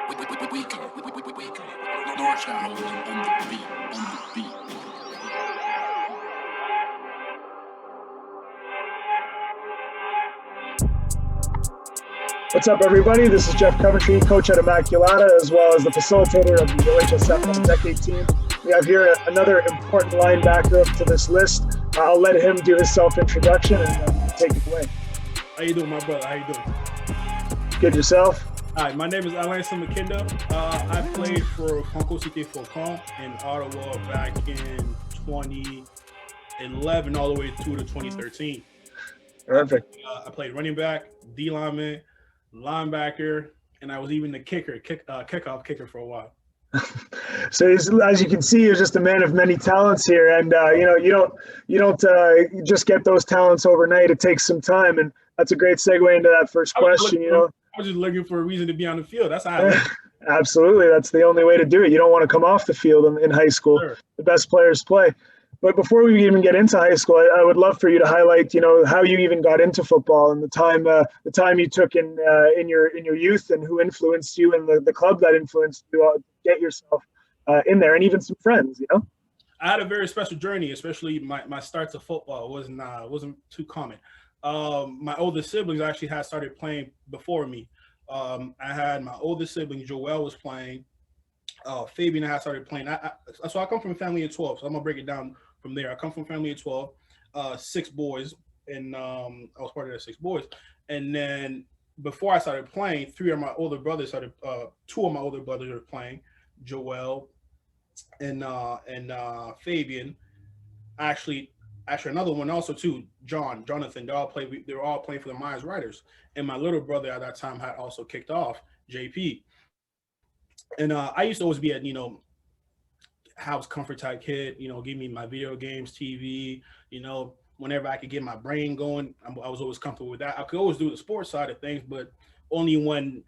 What's up, everybody? This is Jeff Coventry, coach at Immaculata, as well as the facilitator of the OHSF All-Decade team. We have here another important linebacker up to this list. I'll let him do his self-introduction and take it away. How you doing, my brother? How you doing? Good, yourself? Hi, my name is Alain CIMANKINDA. I played for Franco, Cité, Faucons in Ottawa back in 2011 all the way through to 2013. Perfect. I played running back, D lineman, linebacker, and I was even the kickoff kicker for a while. So as you can see, you're just a man of many talents here, and you don't just get those talents overnight. It takes some time, and that's a great segue into that first question. I was just looking for a reason to be on the field. That's how. Absolutely, that's the only way to do it. You don't want to come off the field in high school. Sure. The best players play. But before we even get into high school, I would love for you to highlight, how you even got into football and the time you took in your youth, and who influenced you, and the club that influenced you get yourself in there, and even some friends. I had a very special journey, especially my start to football wasn't too common. My oldest siblings actually had started playing before me. I had my oldest sibling Joel was playing. Fabian and I started playing. So I come from a family of 12. So I'm gonna break it down from there. I come from a family of 12, 6 boys, and I was part of the 6 boys. And then before I started playing, 2 of my older brothers were playing, Joel and Fabian. Actually another one also too, Jonathan. They were all playing for the Myers Riders. And my little brother at that time had also kicked off, JP. And I used to always be at, house comfort type kid, give me my video games, TV, whenever I could get my brain going, I was always comfortable with that. I could always do the sports side of things, but only when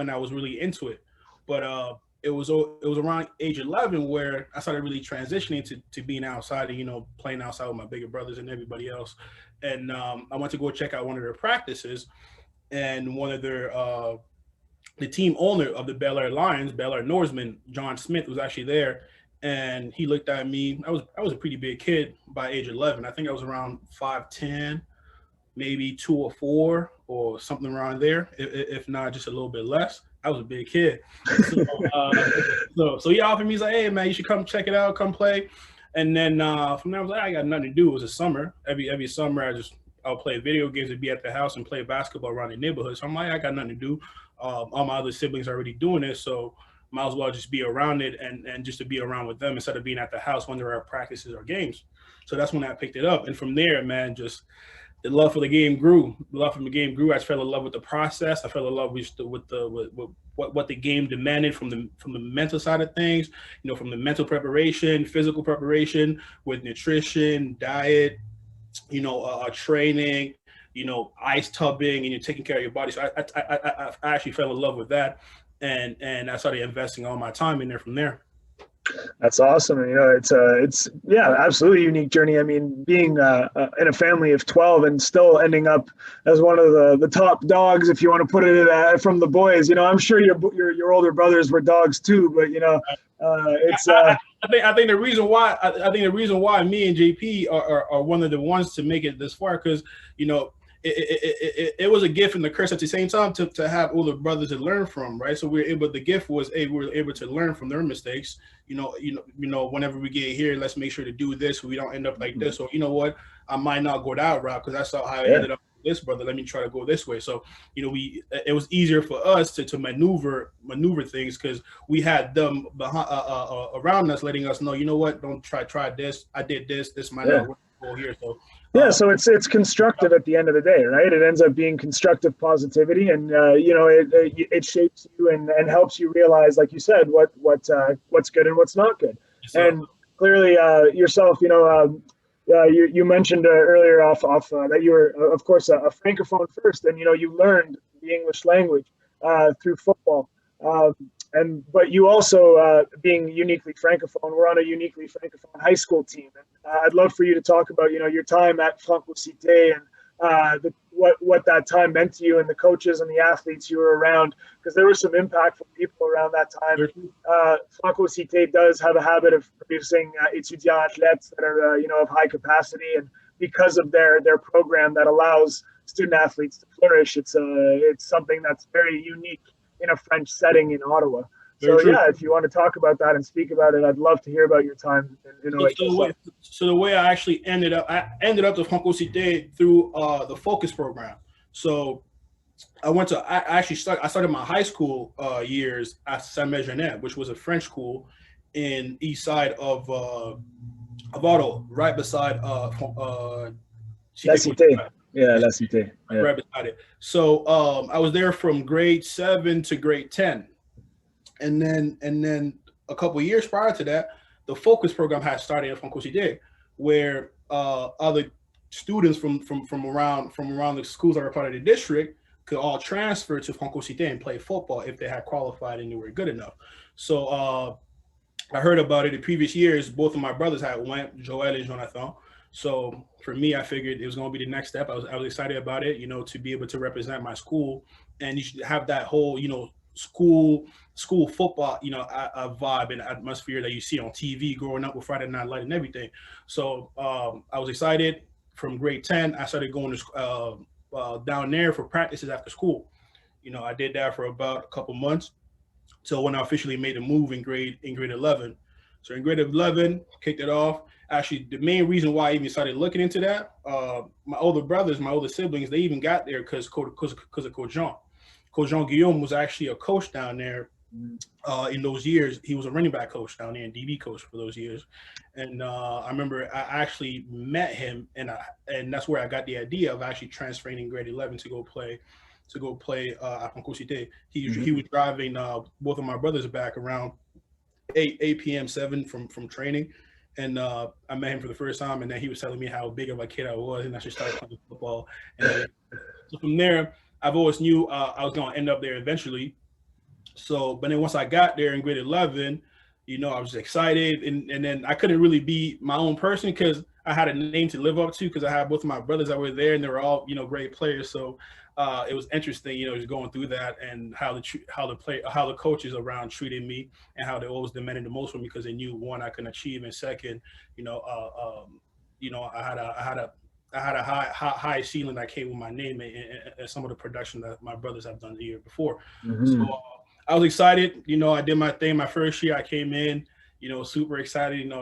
I was really into it. But it was around age 11 where I started really transitioning to being outside and, playing outside with my bigger brothers and everybody else. And I went to go check out one of their practices, and one of their the team owner of the Bel Air Lions, Bel Air Norseman, John Smith, was actually there, and he looked at me. I was a pretty big kid by age 11. I think I was around 5'10", maybe 204 or something around there, if not just a little bit less. I was a big kid. So he offered me, he's like, "Hey man, you should come check it out, come play." And then from there I was like, I got nothing to do. It was a summer. Every summer I'll play video games and be at the house and play basketball around the neighborhood. So I'm like, I got nothing to do. All my other siblings are already doing it, so might as well just be around it and just to be around with them instead of being at the house when there are practices or games. So that's when I picked it up, and from there, man, just the love for the game grew. The love for the game grew. I fell in love with the process. I fell in love with what the game demanded from the mental side of things. From the mental preparation, physical preparation, with nutrition, diet, training, ice tubbing, and you're taking care of your body. So I actually fell in love with that, and I started investing all my time in there from there. That's awesome. It's absolutely unique journey. I mean, being in a family of 12 and still ending up as one of the top dogs, if you want to put it from the boys. I'm sure your older brothers were dogs too, but it's. I think the reason why me and JP are one of the ones to make it this far, because it was a gift and a curse at the same time to have older brothers to learn from, right? So the gift was we were able to learn from their mistakes. Whenever we get here, let's make sure to do this so we don't end up like this. Or what, I might not go that route because I saw how it ended up with this brother. Let me try to go this way. So it was easier for us to maneuver things because we had them around us, letting us know, what, don't try this. I did this. This might not work. Go here. So. So it's constructive at the end of the day, right? It ends up being constructive positivity, and it shapes you and helps you realize, like you said, what's good and what's not good. Yes, and clearly, yourself, you mentioned earlier off that you were, of course, a francophone first, and you learned the English language through football. But you also, being uniquely francophone, we're on a uniquely francophone high school team. And I'd love for you to talk about, your time at Franco Cité and what that time meant to you and the coaches and the athletes you were around, because there were some impactful people around that time. Franco Cité does have a habit of producing étudiants athlètes that are of high capacity, and because of their program that allows student athletes to flourish, it's something that's very unique in a French setting in Ottawa. So yeah, if you want to talk about that and speak about it, I'd love to hear about your time in OHSF. So the way I actually ended up the Franco Cité through the Faucons program. So I started my high school years at CIMANKINDA, which was a French school in east side of Ottawa, right beside Cité. Yeah, La Cité. Yeah. Right beside it. So I was there from grade 7 to grade 10. And then a couple of years prior to that, the Faucons program had started at Franco Cité, where other students from around the schools that were part of the district could all transfer to Franco Cité and play football if they had qualified and they were good enough. So I heard about it the previous years. Both of my brothers had went, Joel and Jonathan. So for me, I figured it was going to be the next step. I was excited about it, to be able to represent my school, and you should have that whole, school football, a vibe and atmosphere that you see on TV growing up with Friday Night Light and everything. So I was excited. From grade 10, I started going to down there for practices after school. I did that for about a couple months. So when I officially made a move in grade 11. So in grade 11, kicked it off. Actually, the main reason why I even started looking into that, my older siblings, they even got there because of Coach Jean. Coach Jean Guillaume was actually a coach down there in those years. He was a running back coach down there and DB coach for those years. And I remember I actually met him, and that's where I got the idea of actually transferring in grade 11 to go play at Franco Cité. He was driving both of my brothers back around 8 p.m. 7 from training, and I met him for the first time, and then he was telling me how big of a kid I was, and I should start playing football. And so from there, I've always knew I was going to end up there eventually. So, but then once I got there in grade 11, I was excited, and then I couldn't really be my own person because I had a name to live up to, because I had both of my brothers that were there, and they were all great players. So it was interesting, just going through that, and how the coaches around treated me, and how they always demanded the most from me because they knew, one, I couldn't achieve, and second, I had a high ceiling that came with my name and some of the production that my brothers have done the year before. So I was excited. I did my thing. My first year, I came in, super excited.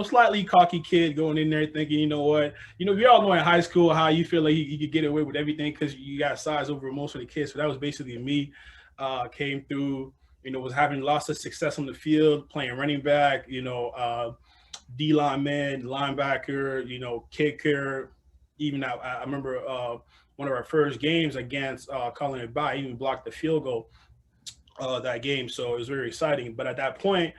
Slightly cocky kid going in there thinking, we all know in high school how you feel like you could get away with everything because you got size over most of the kids. So that was basically me. Came through, was having lots of success on the field, playing running back, D-line man, linebacker, kicker. Even I remember one of our first games against calling it by, even blocked the field goal that game. So it was very exciting. But at that point,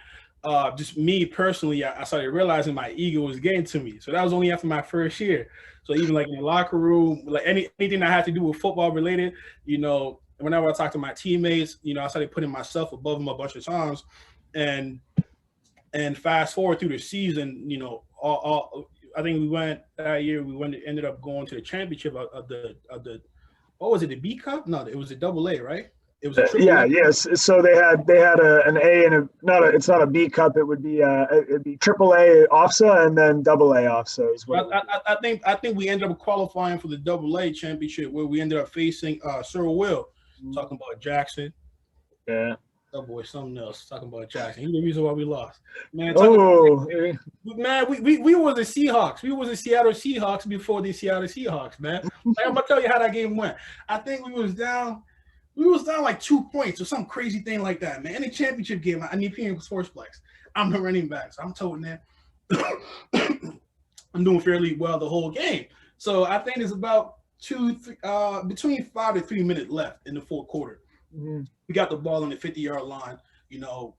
just me personally, I started realizing my ego was getting to me. So that was only after my first year. So even like in the locker room, like anything that had to do with football related, whenever I talked to my teammates, I started putting myself above them a bunch of times. And fast forward through the season, I think ended up going to the championship of the what was it, the B Cup? No, it was a double A, right? It was a triple A. Yes. So they had an A and it's not a B Cup. It would be it'd be triple A OFSA and then double A OFSA as well. I think we ended up qualifying for the double A championship where we ended up facing Sir Will, talking about Jackson. Yeah. Oh boy, something else. Talking about Jackson. He's the reason why we lost. Man, we were the Seahawks. We was the Seattle Seahawks before the Seattle Seahawks, man. Like, I'm gonna tell you how that game went. I think we was down like 2 points or some crazy thing like that, man. In the championship game, I need PN Sportsplex. I'm the running back, so I'm toting that. I'm doing fairly well the whole game. So I think there's about between 5 to 3 minutes left in the fourth quarter. We got the ball on the 50-yard line.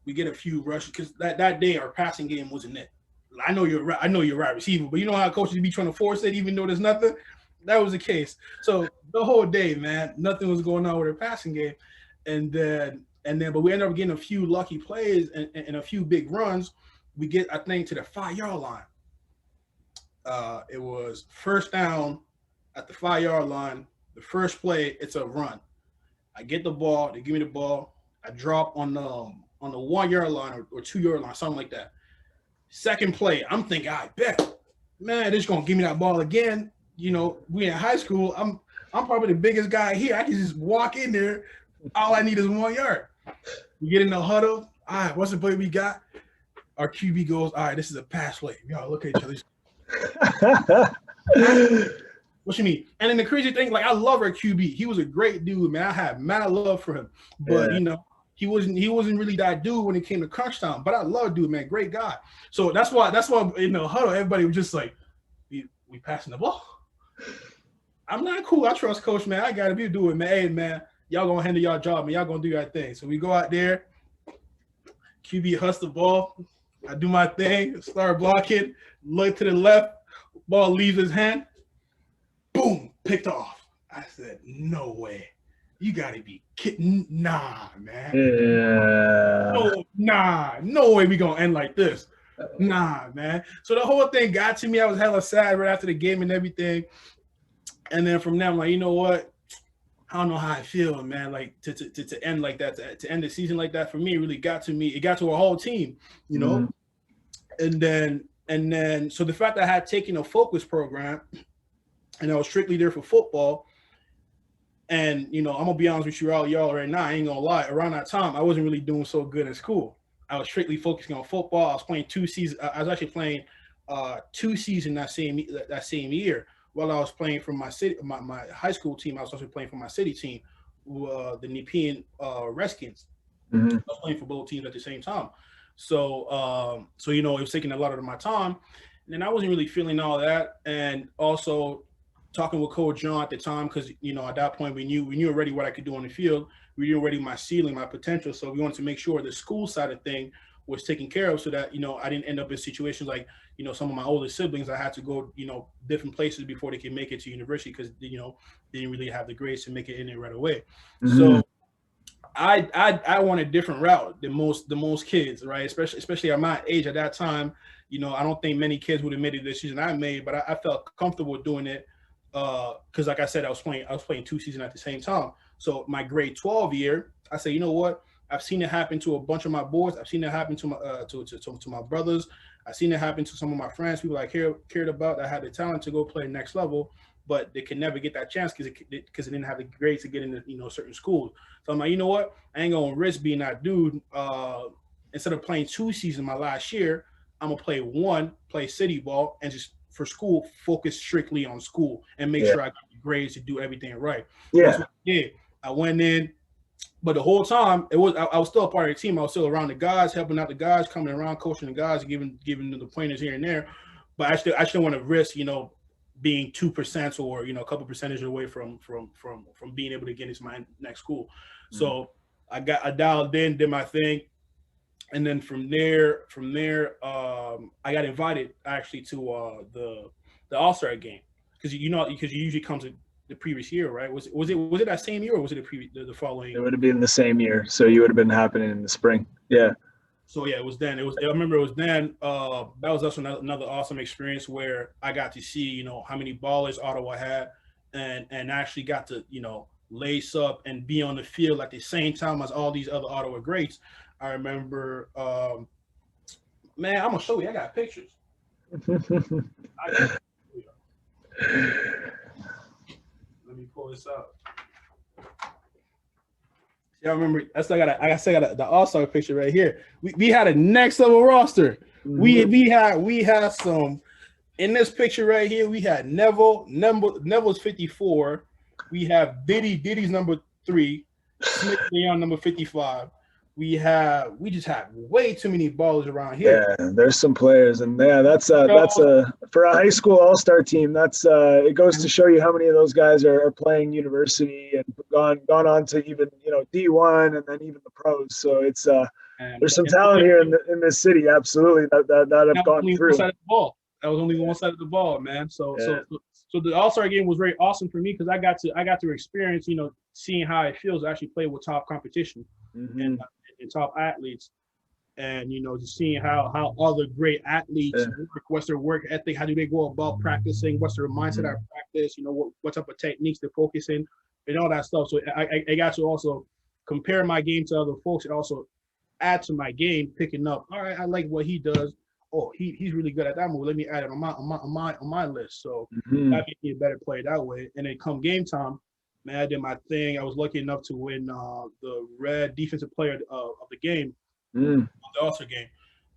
We get a few rushes because that day our passing game wasn't it. I know you're right receiver, but you know how coaches be trying to force it even though there's nothing. That was the case. So the whole day, man, nothing was going on with our passing game, and then but we ended up getting a few lucky plays and a few big runs. We get, I think, to the 5-yard line. It was first down at the 5-yard line. The first play, it's a run. I get the ball. They give me the ball. I drop on the 1-yard line or 2-yard line, something like that. Second play, I'm thinking, I bet, man, they're just gonna give me that ball again. You know, we in high school. I'm probably the biggest guy here. I can just walk in there. All I need is 1 yard. We get in the huddle. All right, what's the play we got? Our QB goes, all right, this is a pass play. Y'all look at each other. What you mean? And then the crazy thing, like, I love our QB. He was a great dude, man. I have mad love for him. But you know, he wasn't really that dude when it came to crunch time. But I love dude, man. Great guy. So that's why in the huddle, everybody was just like, we passing the ball. I'm not cool. I trust coach, man. I gotta be doing, man. Hey, man, y'all gonna handle y'all job, man. Y'all gonna do your thing. So we go out there. QB hustle the ball. I do my thing. Start blocking. Look to the left. Ball leaves his hand. Boom, picked off. I said, no way. You gotta be kidding. Nah, man. Yeah. No way we gonna end like this. Nah, man. So the whole thing got to me. I was hella sad right after the game and everything. And then from there, I'm like, you know what? I don't know how I feel, man. Like to end like that, to end the season like that, for me, it really got to me. It got to our whole team, you know? Mm-hmm. And then so the fact that I had taken a focus program and I was strictly there for football. And, you know, I'm going to be honest with y'all right now. I ain't going to lie. Around that time, I wasn't really doing so good in school. I was strictly focusing on football. I was playing 2 seasons. I was actually playing 2 seasons that same year. While I was playing for my city, my high school team, I was also playing for my city team, the Nepean Redskins. Mm-hmm. I was playing for both teams at the same time. So you know, it was taking a lot of my time. And I wasn't really feeling all that. And also talking with Coach John at the time, because, you know, at that point we knew already what I could do on the field. We knew already my ceiling, my potential. So we wanted to make sure the school side of thing was taken care of so that, you know, I didn't end up in situations like, you know, some of my older siblings, I had to go, you know, different places before they could make it to university because, you know, they didn't really have the grades to make it in there right away. Mm-hmm. So I went a different route than most kids, right? Especially at my age at that time. You know, I don't think many kids would have made the decision I made, but I felt comfortable doing it because, like I said, I was playing 2 seasons at the same time. So my grade 12 year, I said, you know what? I've seen it happen to a bunch of my boys. I've seen it happen to my to my brothers. I've seen it happen to some of my friends, people I cared about that had the talent to go play next level, but they could never get that chance because they didn't have the grades to get into, you know, certain schools. So I'm like, you know what? I ain't gonna risk being that dude. Instead of playing 2 seasons my last year, I'm gonna play city ball, and just for school, focus strictly on school and make sure I got the grades to do everything right. Yeah. That's what I did. I went in. But the whole time, I was still a part of the team. I was still around the guys, helping out the guys, coming around, coaching the guys, giving them the pointers here and there. But I still want to risk, you know, being 2% or, you know, a couple percentage away from being able to get into my next school. Mm-hmm. So I dialed in, did my thing, and then from there, I got invited actually to the All-Star game because you usually come to the previous year, right? Was it that same year or was it the following? It would have been the same year. So you would have been happening in the spring. Yeah. So yeah, it was then. I remember it was then. That was also another awesome experience where I got to see, you know, how many ballers Ottawa had, and actually got to, you know, lace up and be on the field at the same time as all these other Ottawa greats. I remember, man, I'm gonna show you. I got pictures. Let me pull this out. See, I remember I still got the All-Star picture right here. We had a next level roster. Mm-hmm. We had some in this picture right here. We had Neville's 54. We have Diddy's number 3, Smith Leon number 55. We just have way too many ballers around here. Yeah, there's some players, and yeah, that's for a high school all-star team. That's it goes to show you how many of those guys are playing university and gone on to even, you know, D1 and then even the pros. So it's there's some talent here in this city, absolutely, that have gone through. That was only one side of the ball, man. So the All-Star game was very awesome for me because I got to experience, you know, seeing how it feels to actually play with top competition. Mm-hmm. and top athletes. and just seeing how other great athletes work, what's their work ethic, how do they go about practicing, what's their mindset at practice, what type of techniques they're focusing, and all that stuff. So I got to also compare my game to other folks, and also add to my game, picking up. All right, I like what he does. Oh, he's really good at that move. Let me add it on my list. So that made me a better player that way. And then come game time, man, I did my thing. I was lucky enough to win the red defensive player of the game, the All-Star game.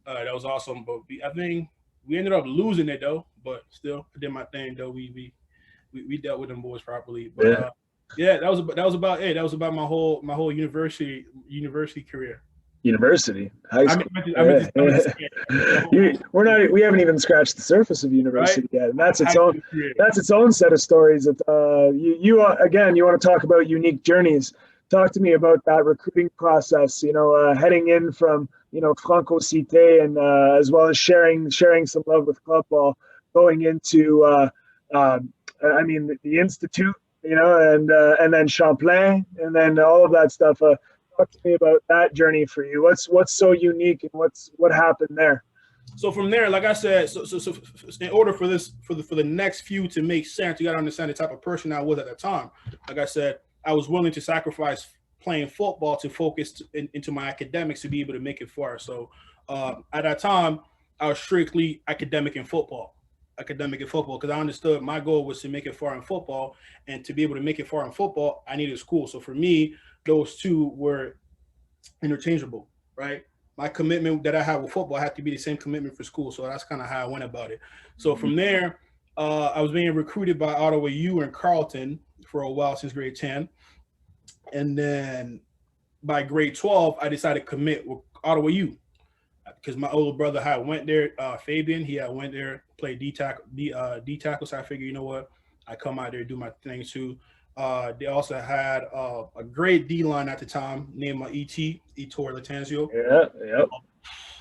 That was awesome. But I think we ended up losing it though. But still, I did my thing though. We dealt with them boys properly. But yeah, that was about it. That was about my whole university career. University, high school. We haven't even scratched the surface of university yet, and that's its own set of stories. That you again, you want to talk about unique journeys. Talk to me about that recruiting process. Heading in from Franco, Cité, and as well as sharing some love with club ball, going into the institute, and then Champlain, and then all of that stuff. Talk to me about that journey for you. What's so unique, and what happened there? So from there, like I said, so in order for the next few to make sense, you got to understand the type of person I was at that time. Like I said, I was willing to sacrifice playing football to focus into my academics to be able to make it far. So at that time, I was strictly academic in football, because I understood my goal was to make it far in football, and to be able to make it far in football, I needed school. So for me, those two were interchangeable, right? My commitment that I had with football had to be the same commitment for school. So that's kind of how I went about it. So from there, I was being recruited by Ottawa U and Carleton for a while since grade 10. And then by grade 12, I decided to commit with Ottawa U because my older brother had went there, Fabian, he had went there, played D tackle. So I figured, you know what, I come out there, do my thing too. They also had a great D-line at the time named Ettore Latanzio. Yeah.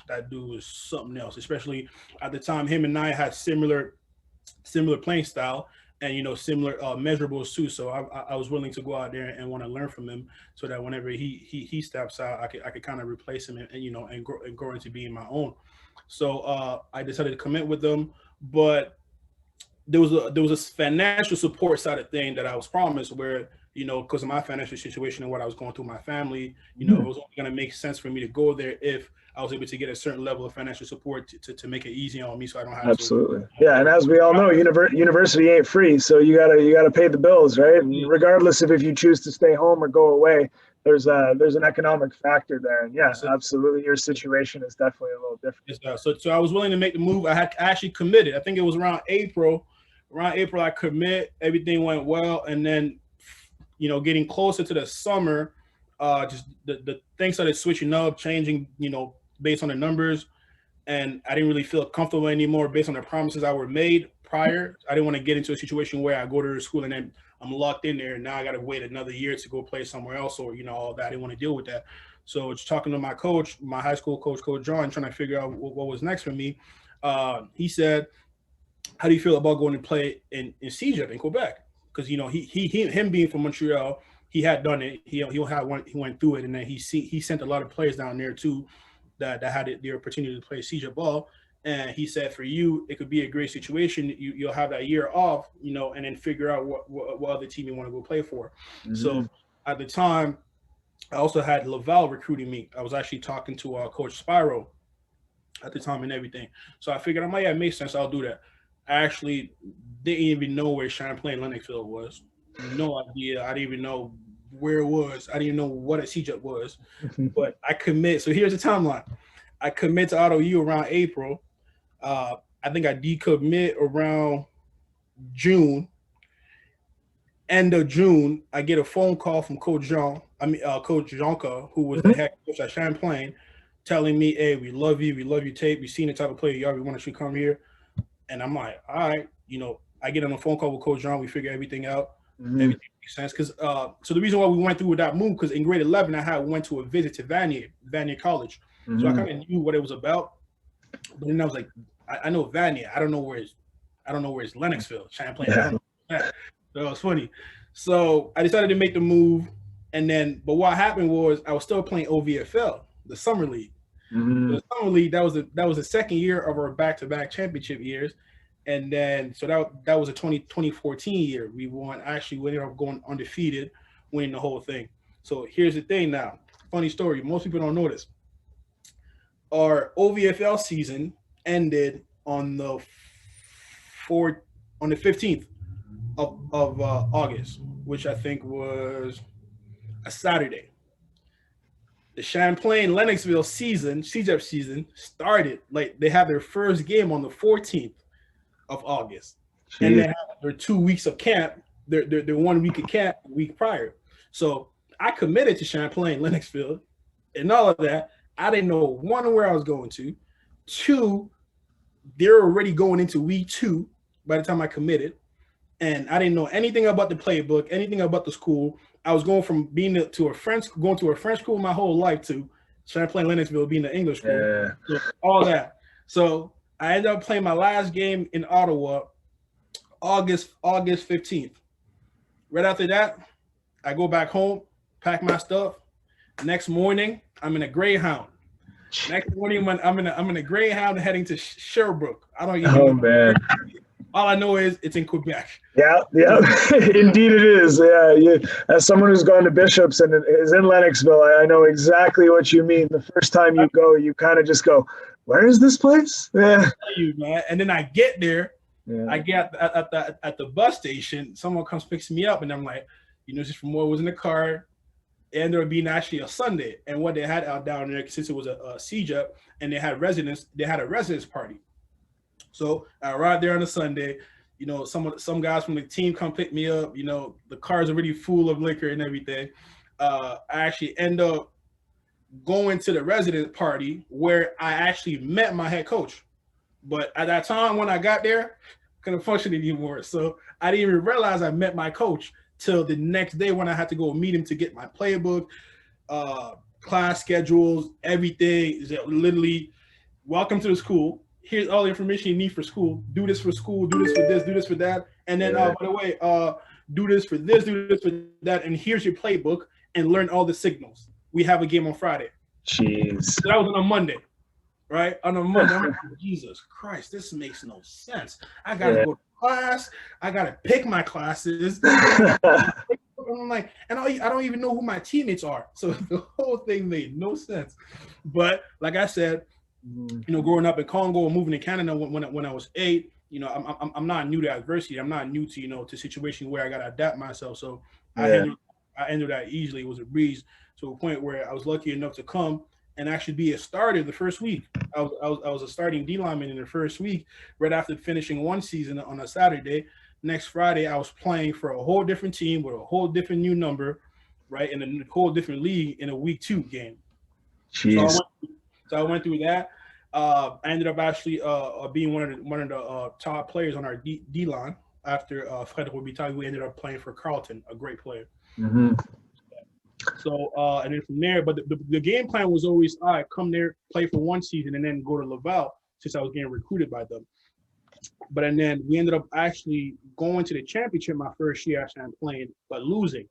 That dude was something else, especially at the time. Him and I had similar playing style and, similar measurables too. So I was willing to go out there and want to learn from him, so that whenever he steps out, I could kind of replace him and grow into being my own. So I decided to commit with them, but there was a financial support side of thing that I was promised, where because of my financial situation and what I was going through with my family, it was only going to make sense for me to go there if I was able to get a certain level of financial support to make it easy on me, so I don't have absolutely. Yeah, and as we all know, university ain't free, so you gotta pay the bills, right? And regardless of if you choose to stay home or go away, there's an economic factor there. And yes, absolutely, your situation is definitely a little different. So I was willing to make the move. I had actually committed. I think it was around April. Around April, I commit. Everything went well, and then, getting closer to the summer, just the things started switching up, changing, based on the numbers, and I didn't really feel comfortable anymore based on the promises I were made prior. I didn't want to get into a situation where I go to the school and then I'm locked in there, and now I got to wait another year to go play somewhere else, or all that. I didn't want to deal with that. So just talking to my coach, my high school coach, Coach John, trying to figure out what was next for me. He said, how do you feel about going to play in CIMANKINDA in Quebec? Because him being from Montreal, he had done it. He went through it, and then he sent a lot of players down there too that had the opportunity to play CIMANKINDA ball. And he said, for you, it could be a great situation. You'll have that year off, and then figure out what other team you want to go play for. Mm-hmm. So at the time, I also had Laval recruiting me. I was actually talking to Coach Spyro at the time and everything. So I figured, it makes sense. I'll do that. I actually didn't even know where Champlain Lennoxville was. No idea. I didn't even know where it was. I didn't even know what a CJUP was. But I commit. So here's the timeline. I commit to Ottawa U around April. I think I decommit around June. End of June, I get a phone call from Coach Jonka, who was the head coach at Champlain, telling me, "Hey, we love you, Tate. We've seen the type of player you are. We want you to come here." And I'm like, all right, I get on a phone call with Coach John. We figure everything out. Mm-hmm. Everything makes sense. Because so the reason why we went through with that move, because in grade 11, I went to a visit to Vanier College. Mm-hmm. So I kind of knew what it was about. But then I was like, I know Vanier. I don't know where it's Lennoxville, Champlain. I don't know that. So it was funny. So I decided to make the move. But what happened was I was still playing OVFL, the summer league. Mm-hmm. The summer league, that was the second year of our back-to-back championship years. And then, so that was a 2014 year. We ended up going undefeated, winning the whole thing. So here's the thing now. Funny story. Most people don't know this. Our OVFL season ended on the 15th of August, which I think was a Saturday. The Champlain Lennoxville season, CJEP season, started like they had their first game on the 14th of August. Jeez. And they had their 2 weeks of camp, their 1 week of camp the week prior. So I committed to Champlain Lennoxville and all of that. I didn't know, one, where I was going to. Two, they're already going into week 2 by the time I committed. And I didn't know anything about the playbook, anything about the school. I was going from going to a French school my whole life to Champlain Lennoxville being the English school. Yeah. So, all that. So I ended up playing my last game in Ottawa, August 15th. Right after that, I go back home, pack my stuff. Next morning, I'm in a Greyhound. Next morning, when I'm in a Greyhound heading to Sherbrooke. I don't even know. Man. All I know is it's in Quebec. Yeah, indeed it is. Yeah, as someone who's gone to Bishops and is in Lennoxville, I know exactly what you mean. The first time you go, you kind of just go, "Where is this place?" Yeah. You, man. And then I get there. Yeah. I get at the bus station. Someone comes picks me up, and I'm like, just from what was in the car. It ended up being actually a Sunday, and what they had out down there, since it was a CJEP, and they had a residence party. So I arrived there on a Sunday. Some guys from the team come pick me up. The car's already full of liquor and everything. I actually end up going to the residence party where I actually met my head coach. But at that time when I got there, I couldn't function anymore. So I didn't even realize I met my coach till the next day when I had to go meet him to get my playbook, class schedules, everything. Literally, welcome to the school. Here's all the information you need for school. Do this for school, do this for this, do this for that. And then, by the way, do this for this, do this for that. And here's your playbook and learn all the signals. We have a game on Friday. Jeez. So that was on a Monday, right? On a Monday. I'm like, Jesus Christ, this makes no sense. I got to go to class. I got to pick my classes. I'm like, and I don't even know who my teammates are. So the whole thing made no sense. But like I said, growing up in Congo and moving to Canada when I was 8, I'm not new to adversity. I'm not new to to situations where I got to adapt myself. So I handled that easily. It was a breeze to a point where I was lucky enough to come and actually be a starter the first week. I was a starting D lineman in the first week, right after finishing one season on a Saturday. Next Friday, I was playing for a whole different team with a whole different new number, right, in a whole different league in a week 2 game. Jeez. So I went through that. I ended up actually being one of the top players on our D line after Fred Robitaille, who ended up playing for Carleton, a great player. Mm-hmm. So and then from there, but the game plan was always, all right, come there, play for one season, and then go to Laval, since I was getting recruited by them. But and then we ended up actually going to the championship my first year at Champlain, but losing.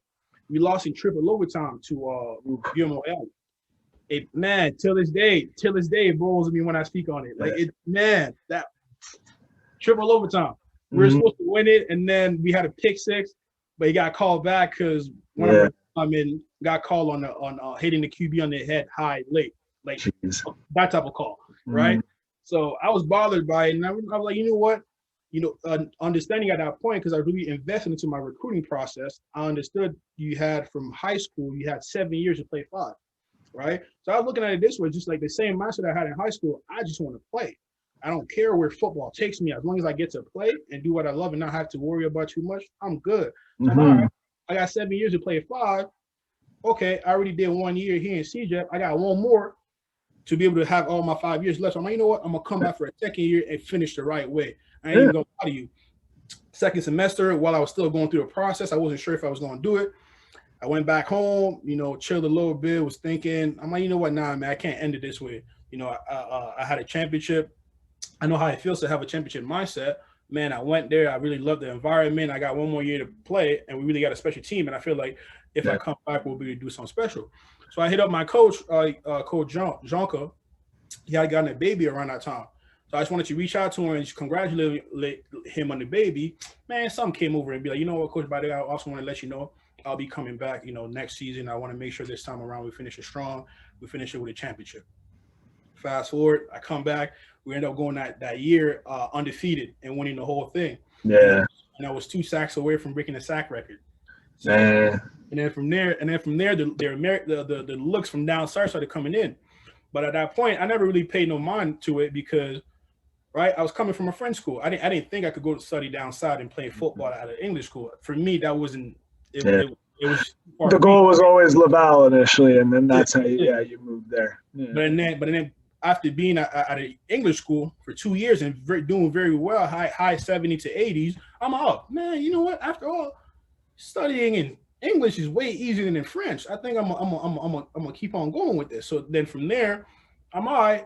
We lost in triple overtime to UMOL. Man, till this day, it blows me when I speak on it. That triple overtime. We were supposed to win it, and then we had a pick 6, but he got called back because one of our got called on hitting the QB on the head high late, like that type of call, right? So I was bothered by it, and I was like, you know what? Understanding at that point, because I really invested into my recruiting process, I understood you had from high school, you had 7 years to play 5. Right. So I was looking at it this way, just like the same mindset I had in high school. I just want to play. I don't care where football takes me. As long as I get to play and do what I love and not have to worry about too much, I'm good. So I'm all right. I got 7 years to play 5. Okay, I already did 1 year here in CJEP. I got 1 more to be able to have all my 5 years left. So I'm like, you know what? I'm going to come back for a second year and finish the right way. I ain't even going to lie to you. Second semester, while I was still going through the process, I wasn't sure if I was going to do it. I went back home, chilled a little bit, was thinking, I'm like, you know what, nah, man, I can't end it this way. I had a championship. I know how it feels to have a championship mindset. Man, I went there. I really loved the environment. I got 1 more year to play, and we really got a special team. And I feel like if I come back, we'll be able to do something special. So I hit up my coach, Coach Jonka, he had gotten a baby around that time. So I just wanted to reach out to him and just congratulate him on the baby. Man, some came over and be like, you know what, Coach Biden, I also want to let you know I'll be coming back, next season. I want to make sure this time around we finish it strong. We finish it with a championship. Fast forward, I come back. We end up going that year undefeated and winning the whole thing. Yeah. And I was 2 sacks away from breaking the sack record. So, Man. and then from there, the looks from down south started coming in. But at that point, I never really paid no mind to it because, right, I was coming from a French school. I didn't think I could go to study down south and play football at an English school. For me, that wasn't. It was. The goal was always Laval initially, and then that's how you moved there. Yeah. But then after being at an English school for 2 years and doing very well, high 70 to 80s, I'm like, man, you know what? After all, studying in English is way easier than in French. I think I'm gonna keep on going with this. So then from there, I'm all right.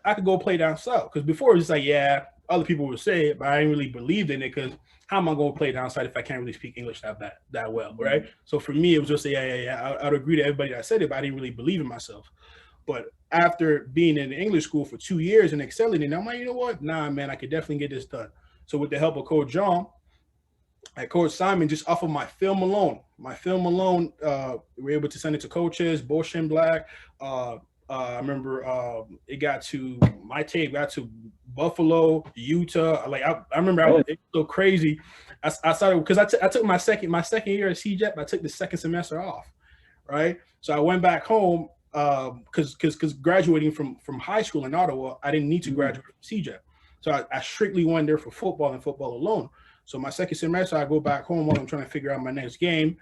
I could go play down south because before it was like, yeah, other people would say it, but I didn't really believe in it because how am I going to play down south if I can't really speak English that well, right? So for me, it was just I'd agree to everybody that said it, but I didn't really believe in myself. But after being in the English school for 2 years and excelling in it, I'm like, you know what? Nah, man, I could definitely get this done. So with the help of Coach John, and Coach Simon, just off of my film alone, we were able to send it to coaches, Bush and Black. I remember it got to my tape, got to Buffalo, Utah. Like I remember it was so crazy. I started because I took my second year at CJEP. I took the second semester off, right? So I went back home because graduating from high school in Ottawa, I didn't need to graduate from CJEP. So I strictly went there for football and football alone. So my second semester, I go back home while I'm trying to figure out my next game.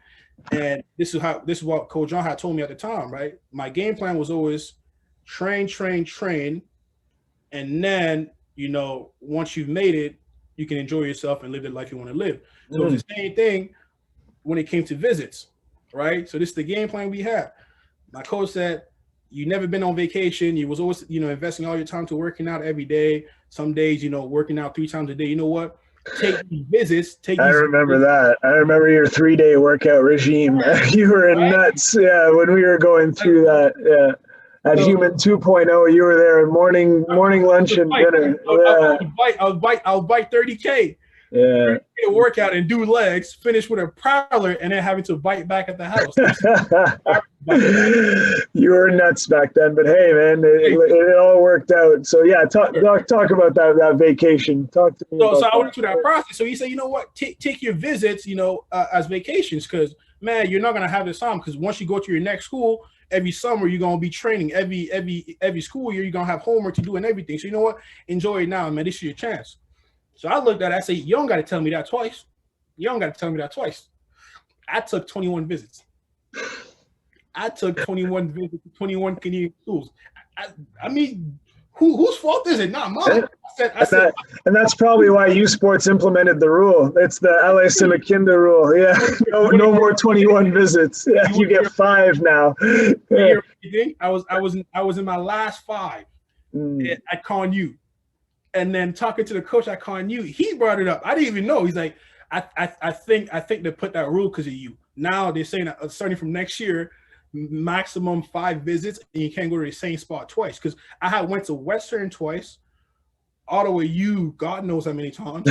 And this is what Coach John had told me at the time, right? My game plan was always train, and then, once you've made it, you can enjoy yourself and live the life you want to live. So it's the same thing when it came to visits, right? So this is the game plan we had. My coach said, you never been on vacation. You was always, investing all your time to working out every day. Some days, working out 3 times a day. You know what? Take these visits. I remember that. I remember your 3-day workout regime. You were nuts. Yeah, when we were going through that. Yeah. At Human 2.0, you were there morning, lunch, and dinner. I'll bite 30K. Yeah. A workout and do legs, finish with a prowler, and then having to bite back at the house. You were nuts back then, but hey, man, it all worked out. So yeah, talk about that vacation. Talk to me. So I went through that process. So he said, you know what, take your visits, as vacations, because man, you're not gonna have this time. Because once you go to your next school, every summer you're gonna be training. Every school year you're gonna have homework to do and everything. So you know what, enjoy it now, man. This is your chance. So I looked at it, I said, you don't got to tell me that twice. I took 21 visits. I took 21 visits to 21 Canadian schools. I mean, whose fault is it? Not mine. And that's probably why U Sports implemented the rule. It's the LA CIMANKINDA rule. Yeah, no more 21 visits. Yeah, you get 5 now. Yeah. I was in my last 5 at ConU. And then talking to the coach at ConU, he brought it up. I didn't even know. He's like, I think they put that rule because of you. Now they're saying that starting from next year, maximum 5 visits, and you can't go to the same spot twice. Because I had went to Western twice, Ottawa U, God knows how many times,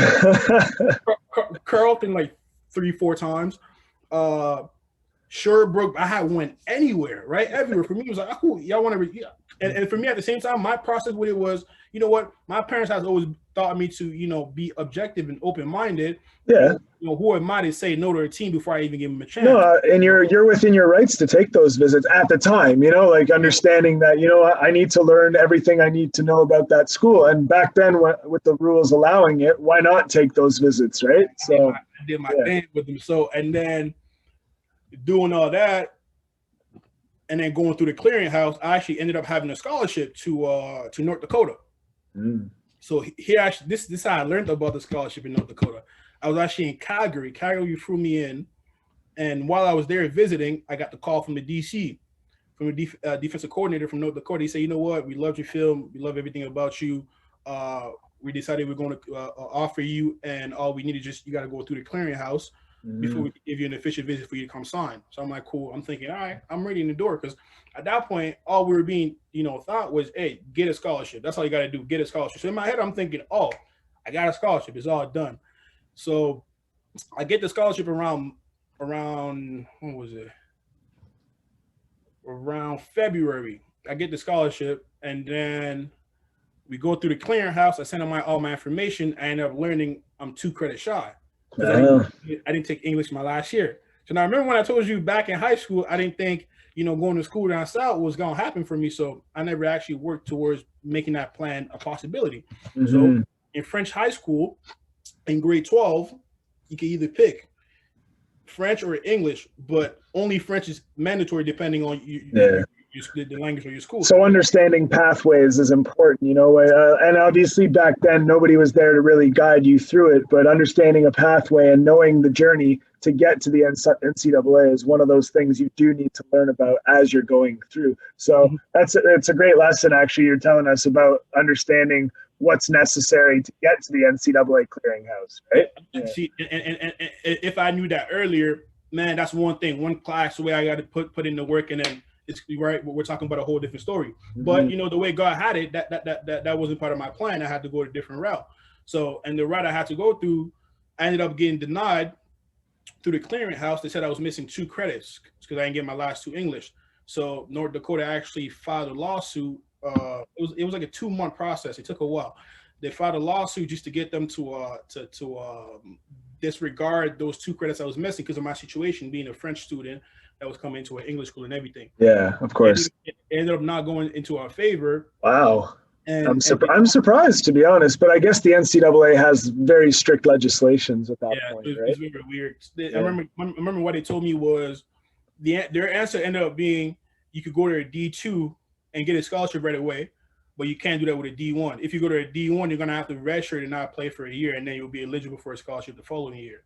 Carleton like 3-4 times, Sherbrooke. I had went anywhere, right? Everywhere. For me, it was like, oh, cool, y'all want to, and for me at the same time, my process with it was, you know what, my parents has always taught me to, be objective and open-minded. Yeah. Who am I to say no to a team before I even give them a chance? No, and you're within your rights to take those visits at the time, like understanding that, I need to learn everything I need to know about that school. And back then, with the rules allowing it, why not take those visits, right? So I did my thing with them. So, and then doing all that, and then going through the clearinghouse, I actually ended up having a scholarship to North Dakota. So here, actually, this is how I learned about the scholarship in North Dakota. I was actually in Calgary. Calgary flew me in, and while I was there visiting, I got the call from the DC, from the defensive coordinator from North Dakota. He said, "You know what? We loved your film. We love everything about you. We decided we're going to offer you, and all we need is just you got to go through the clearinghouse. before we give you an official visit for you to come sign. So I'm like, cool. I'm thinking, all right, I'm ready in the door, because at that point, all we were being, thought was, hey, get a scholarship. That's all you got to do, get a scholarship. So in my head, I'm thinking, oh, I got a scholarship. It's all done. So I get the scholarship around when was it? Around February. I get the scholarship, and then we go through the clearinghouse. I send them all my information. I end up learning I'm 2 credits shy. I didn't take English my last year. So now, remember when I told you back in high school, I didn't think, going to school down south was going to happen for me. So I never actually worked towards making that plan a possibility. So in French high school, in grade 12, you can either pick French or English, but only French is mandatory depending on the language of your school. So understanding pathways is important, and obviously back then nobody was there to really guide you through it, but understanding a pathway and knowing the journey to get to the NCAA is one of those things you do need to learn about as you're going through. So it's a great lesson, actually. You're telling us about understanding what's necessary to get to the NCAA clearinghouse, right? Yeah. See, and if I knew that earlier, man, that's one thing, one class, the way I got to put in the work, and then it's right. We're talking about a whole different story. But the way God had it, that wasn't part of my plan. I had to go a different route. So, and the route I had to go through, I ended up getting denied through the clearinghouse. They said I was missing 2 credits because I didn't get my last 2 English. So North Dakota actually filed a lawsuit. It was like a 2-month process. It took a while. They filed a lawsuit just to get them to disregard those 2 credits I was missing because of my situation, being a French student that was coming into an English school and everything. Yeah, of course. It ended up not going into our favor. Wow. I'm surprised, to be honest, but I guess the NCAA has very strict legislations at that point, right? It's very weird. I remember what they told me was their answer ended up being you could go to a D2 and get a scholarship right away, but you can't do that with a D1. If you go to a D1, you're going to have to redshirt and not play for a year, and then you'll be eligible for a scholarship the following year.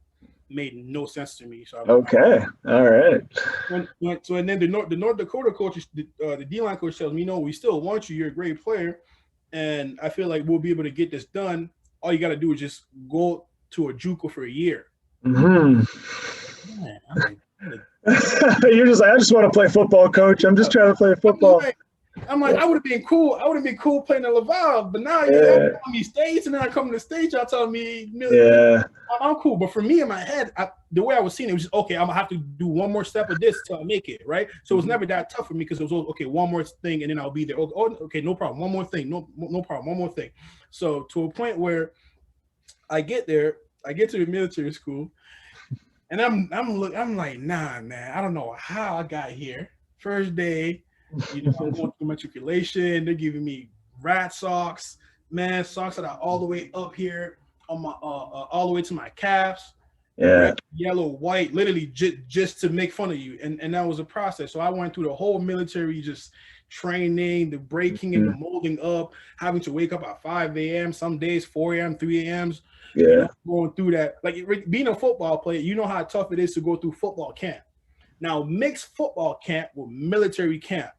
Made no sense to me. So okay, all right. So and then the North Dakota coach, the D-line coach tells me, no, we still want you. You're a great player, and I feel like we'll be able to get this done. All you got to do is just go to a JUCO for a year. Man, you're just like, I just want to play football, coach. I'm just trying to play football. I'm like, I would have been cool. I would have been cool playing at Laval, but now you're telling me States, and then I come to the States, y'all telling me, I'm cool. But for me in my head, the way I was seeing it was just, okay, I'm gonna have to do one more step of this till I make it, right? So it was never that tough for me because it was okay, one more thing, and then I'll be there. Okay, no problem. One more thing, no problem. One more thing. So to a point where I get there, I get to the military school, and I'm like, nah, man, I don't know how I got here. First day. I'm going through matriculation. They're giving me rat socks, man, socks that are all the way up here on my all the way to my calves. Red, yellow, white, literally just to make fun of you. And that was a process. So I went through the whole military just training, the breaking and the molding up, having to wake up at 5 a.m., some days 4 a.m., 3 a.m. Going through that. Like being a football player, you know how tough it is to go through football camp. Now, mixed football camp with military camp,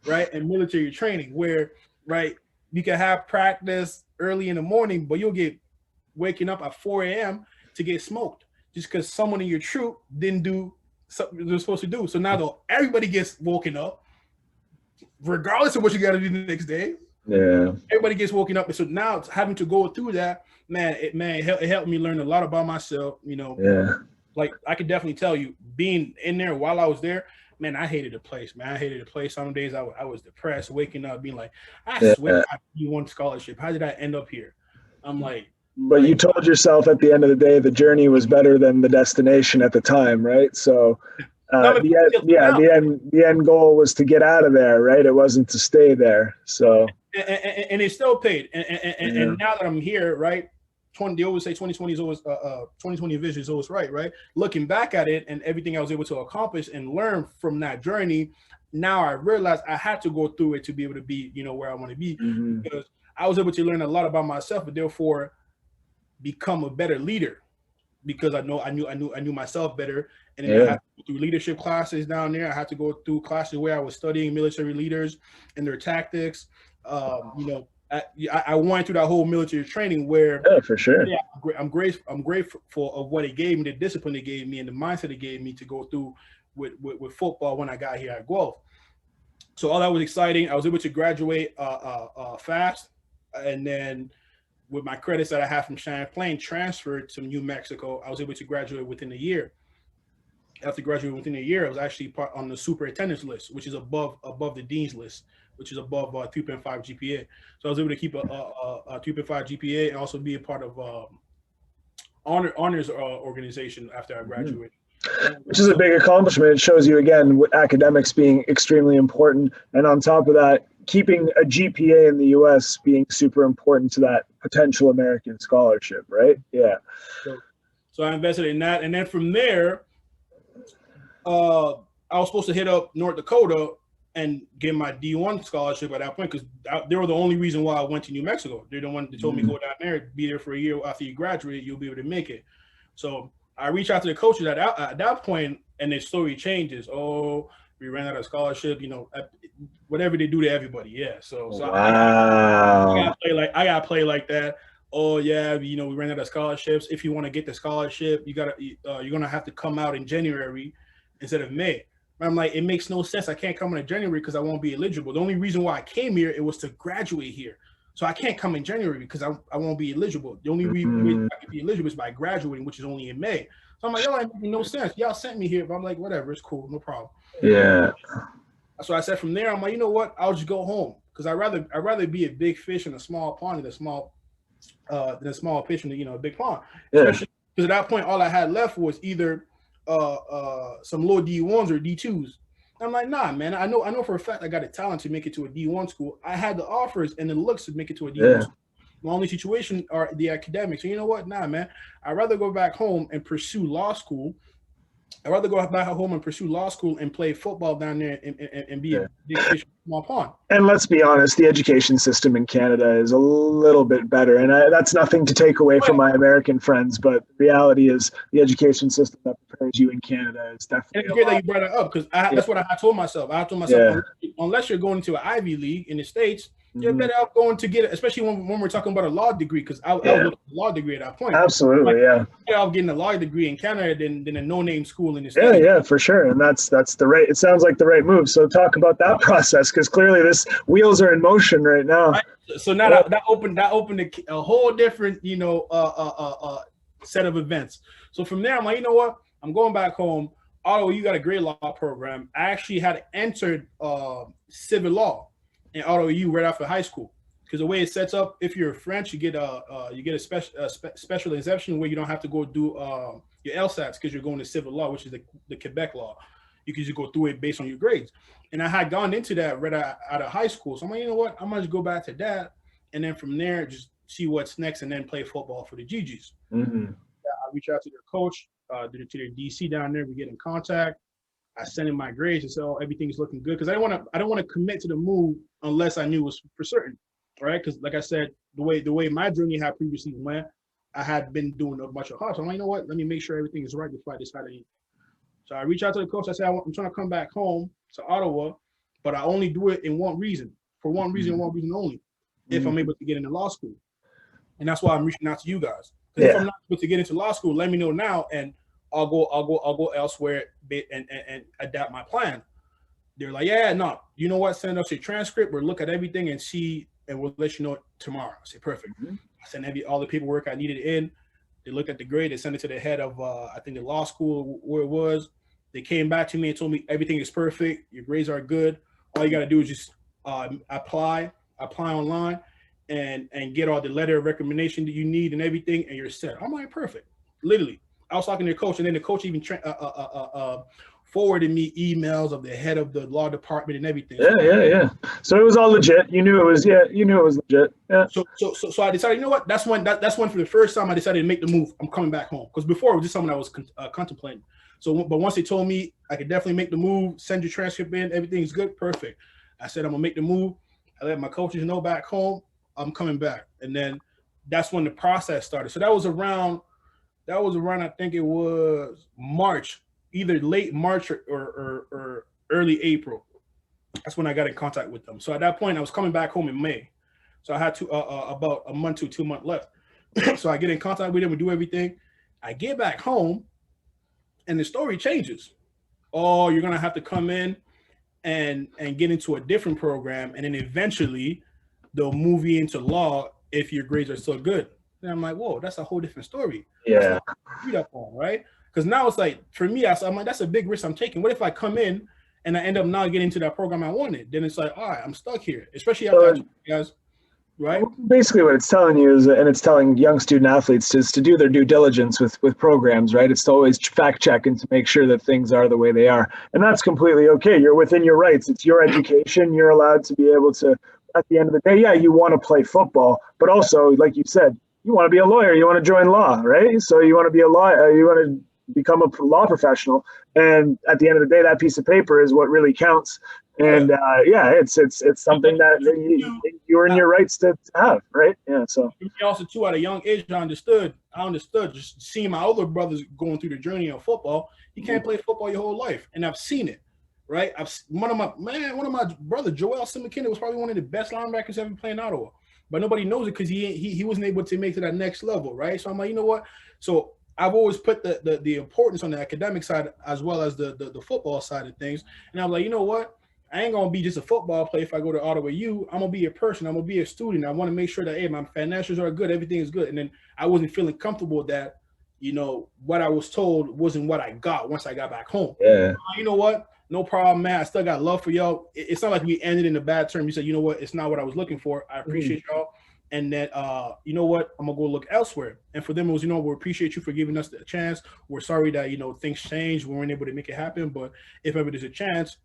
right, and military training, where, right, you can have practice early in the morning, but you'll get waking up at 4 a.m. to get smoked just because someone in your troop didn't do something they're supposed to do. So now everybody gets woken up, regardless of what you got to do the next day. Yeah, everybody gets woken up, and so now having to go through that, it helped me learn a lot about myself. Like I could definitely tell you, being in there while I was there, man, I hated the place, man. I hated the place. Some days I was depressed, waking up, being like, I swear I won scholarship. How did I end up here? I'm like, but you told yourself at the end of the day, the journey was better than the destination at the time, right? So the end goal was to get out of there, right? It wasn't to stay there. So and it still paid. And now that I'm here, right? They always say 2020 is always 2020 vision is always right? Looking back at it and everything I was able to accomplish and learn from that journey, now I realized I had to go through it to be able to be, where I want to be, because I was able to learn a lot about myself, and therefore become a better leader, because I knew myself better. And then I had to go through leadership classes down there. I had to go through classes where I was studying military leaders and their tactics, I went through that whole military training where, yeah, for sure. yeah, I'm grateful of what it gave me, the discipline it gave me, and the mindset it gave me to go through with football when I got here at Guelph. So all that was exciting. I was able to graduate fast, and then with my credits that I had from Champlain transferred to New Mexico, I was able to graduate within a year. After graduating within a year, I was actually part on the superintendent's list, which is above the dean's list, which is above 3.5 GPA. So I was able to keep a 3.5 GPA and also be a part of honors organization after I graduated. Which is a big accomplishment. It shows you again academics being extremely important, and on top of that, keeping a GPA in the U.S. being super important to that potential American scholarship, right? Yeah. So I invested in that, and then from there, I was supposed to hit up North Dakota and get my D1 scholarship at that point, because they were the only reason why I went to New Mexico. They're the one that told me go down there, be there for a year. After you graduate, you'll be able to make it. So I reached out to the coaches at that point, and their story changes. Oh, we ran out of scholarship, whatever they do to everybody. Yeah. So wow. I gotta play like that. Oh yeah, we ran out of scholarships. If you want to get the scholarship, you're gonna have to come out in January instead of May. I'm like, it makes no sense. I can't come in January because I won't be eligible. The only reason why I came here, it was to graduate here. So I can't come in January because I won't be eligible. The only reason I can be eligible is by graduating, which is only in May. So I'm like, y'all ain't making no sense. Y'all sent me here, but I'm like, whatever, it's cool, no problem. Yeah. So I said from there, I'm like, you know what? I'll just go home, because I'd rather be a big fish in a small pond than a small fish in a big pond. Yeah. Especially because at that point, all I had left was either some low D1s or D2s. I'm like, nah, man. I know for a fact I got the talent to make it to a D1 school. I had the offers and the looks to make it to a D1 school. My only situation are the academics. So you know what? Nah, man. I'd rather go back home and pursue law school. I'd rather go back home and pursue law school and play football down there and be a big fish in a small pond. And let's be honest, the education system in Canada is a little bit better. And that's nothing to take away from my American friends, but the reality is the education system that prepares you in Canada is definitely. It's great that you brought it up, because that's what I told myself. I told myself, unless you're going to an Ivy League in the States, you're better off going to get it, especially when we're talking about a law degree, because I was looking at a law degree at that point. Absolutely, better off getting a law degree in Canada than a no-name school in the States. Yeah, for sure. And that's the right, it sounds like the right move. So talk about that process, because clearly this wheels are in motion right now. Right? So now that opened a whole different, set of events. So from there, I'm like, you know what? I'm going back home. Ottawa, you got a great law program. I actually had entered civil law in Ottawa U right after high school, because the way it sets up, if you're French, you get a special exemption where you don't have to go do your LSATs, because you're going to civil law, which is the Quebec law. You can just go through it based on your grades. And I had gone into that right out of high school. So I'm like, you know what? I'm going to go back to that. And then from there, just see what's next, and then play football for the GGs. I reach out to their coach, to their DC down there. We get in contact. I send in my grades and say, oh, everything's looking good. Because I don't want to commit to the move unless I knew it was for certain. Right? Because like I said, the way my journey had previously went, I had been doing a bunch of hard. So I'm like, you know what? Let me make sure everything is right before I decide anything. So I reach out to the coach. I say, I'm trying to come back home to Ottawa, but I only do it in one reason, for one reason, one reason only, if I'm able to get into law school. And that's why I'm reaching out to you guys. Because if I'm not able to get into law school, let me know now, and I'll go elsewhere and adapt my plan. They're like, yeah, no, you know what? Send us your transcript. We'll look at everything and see, and we'll let you know tomorrow. I say, perfect. I send all the paperwork I needed in. They looked at the grade. They sent it to the head of, I think, the law school where it was. They came back to me and told me everything is perfect. Your grades are good. All you got to do is just apply online and get all the letter of recommendation that you need and everything, and you're set. I'm like, perfect. Literally. I was talking to the coach, and then the coach even forwarded me emails of the head of the law department and everything. Yeah. So it was all legit. You knew it was legit. Yeah. So I decided, you know what? That's when for the first time I decided to make the move. I'm coming back home, because before it was just something I was contemplating. So, but once they told me I could definitely make the move, send your transcript in, everything's good, perfect. I said I'm gonna make the move. I let my coaches know back home I'm coming back, and then that's when the process started. So that was around I think it was March, either late March or early April. That's when I got in contact with them. So at that point I was coming back home in May. So I had to about a month to 2 months left. So I get in contact with him, we do everything. I get back home, and the story changes. Oh, you're gonna have to come in and get into a different program, and then eventually they'll move you into law if your grades are still good. And I'm like, whoa, that's a whole different story. Yeah. Read up on, right? Because now it's like, for me, I'm like, that's a big risk I'm taking. What if I come in and I end up not getting to that program I wanted? Then it's like, all right, I'm stuck here, especially after I told you guys, right? Basically what it's telling you is, and it's telling young student athletes, is to do their due diligence with programs, right? It's to always fact check and to make sure that things are the way they are. And that's completely okay. You're within your rights. It's your education. You're allowed to be able to, at the end of the day, yeah, you want to play football, but also, like you said, you want to be a lawyer, you want to join law, right? So you want to be a lawyer, you want to become a law professional. And at the end of the day, that piece of paper is what really counts. And yeah, it's something that you're in your rights to have, right? Yeah. So also too, at a young age, I understood just seeing my older brothers going through the journey of football. You can't play football your whole life, and I've seen it, right? One of my brother, Joel CIMANKINDA, was probably one of the best linebackers ever playing Ottawa, but nobody knows it because he wasn't able to make to that next level, right? So I'm like, you know what? So I've always put the importance on the academic side as well as the football side of things, and I'm like, you know what? I ain't gonna be just a football player if I go to Ottawa U. I'm gonna be a person. I'm gonna be a student. I want to make sure that, hey, my financials are good, everything is good. And then I wasn't feeling comfortable that, you know, what I was told wasn't what I got once I got back home. Yeah. You know what? No problem, man. I still got love for y'all. It's not like we ended in a bad term. You said, you know what? It's not what I was looking for. I appreciate y'all. And then, you know what? I'm gonna go look elsewhere. And for them, it was, you know, we appreciate you for giving us the chance. We're sorry that, you know, things changed. We weren't able to make it happen. But if ever there's a chance,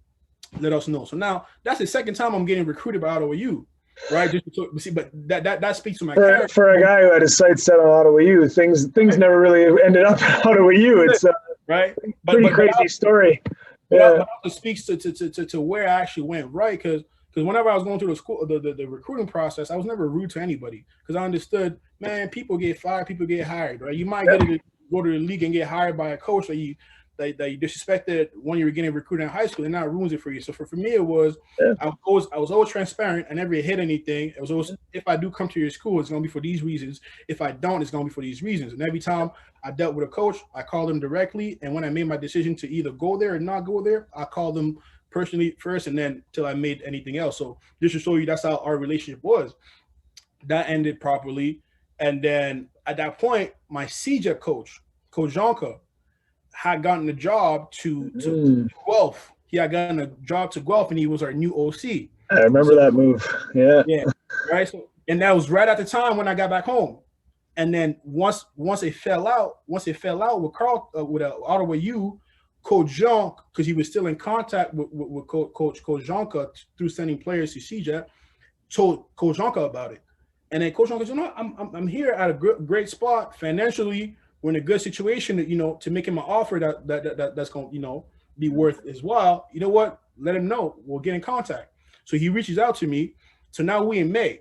let us know. So now that's the second time I'm getting recruited by Ottawa U, right? Just to see, but that speaks to my character. For a guy who had his sights set on Ottawa U, things never really ended up at Ottawa U. It's right, pretty crazy story. Yeah, but also speaks to where I actually went, right? Because whenever I was going through the school, the recruiting process, I was never rude to anybody because I understood, man, people get fired, people get hired, right? You might go to the league and get hired by a coach that you disrespected when you were getting recruited in high school, and now it ruins it for you. So for me, it was I was always transparent. I never hid anything. It was always, if I do come to your school, it's going to be for these reasons. If I don't, it's going to be for these reasons. And every time I dealt with a coach, I called them directly. And when I made my decision to either go there or not go there, I called them personally first, and then till I made anything else. So just to show you, that's how our relationship was. That ended properly, and then at that point, my CJ coach, Coach Jonka, had gotten a job to Guelph. He had gotten a job to Guelph, and he was our new OC. I remember that move. Yeah. Right. So, and that was right at the time when I got back home. And then once it fell out with Carl with Ottawa U, Coach Jean, because he was still in contact with Coach Jonka through sending players to CJ, told Coach Jonka about it. And then Coach Jonka said, you know, I'm here at a great spot financially. We're in a good situation, you know, to make him an offer that's going to, you know, be worth his while. You know what? Let him know. We'll get in contact. So he reaches out to me. So now we in May.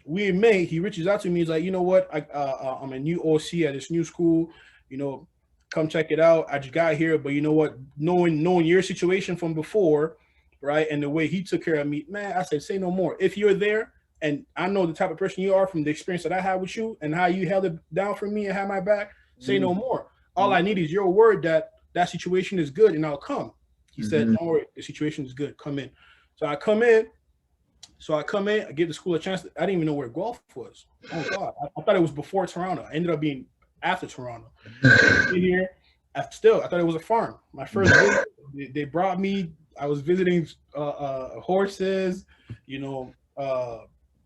He reaches out to me. He's like, you know what? I'm a new OC at this new school. You know, come check it out. I just got here, but you know what? Knowing your situation from before, right, and the way he took care of me, man, I said, say no more. If you're there, and I know the type of person you are from the experience that I had with you and how you held it down for me and had my back, say no more. All I need is your word that situation is good, and I'll come. He said, don't worry, the situation is good. Come in. So I come in. I give the school a chance. I didn't even know where Guelph was. Oh, God. I thought it was before Toronto. I ended up being after Toronto. Here, I thought it was a farm. My first visit, they brought me. I was visiting horses, you know,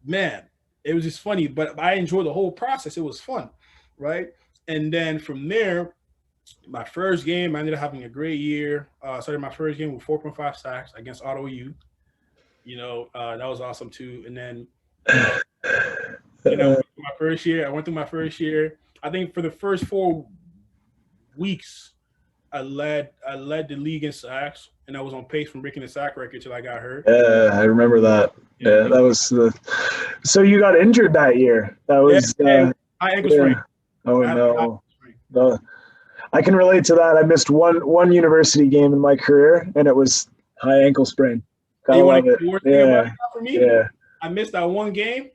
man, it was just funny, but I enjoyed the whole process. It was fun, right? And then from there, my first game, I ended up having a great year. Started my first game with 4.5 sacks against Ottawa U. You know, that was awesome too. And then, you know, I went through my first year. I think for the first 4 weeks, I led the league in sacks, and I was on pace from breaking the sack record till I got hurt. Yeah, I remember that. Yeah, that was so you got injured that year. That was high ankle sprain. Oh no. I can relate to that. I missed one university game in my career, and it was high ankle sprain. You want to for me? Yeah. I missed that one game,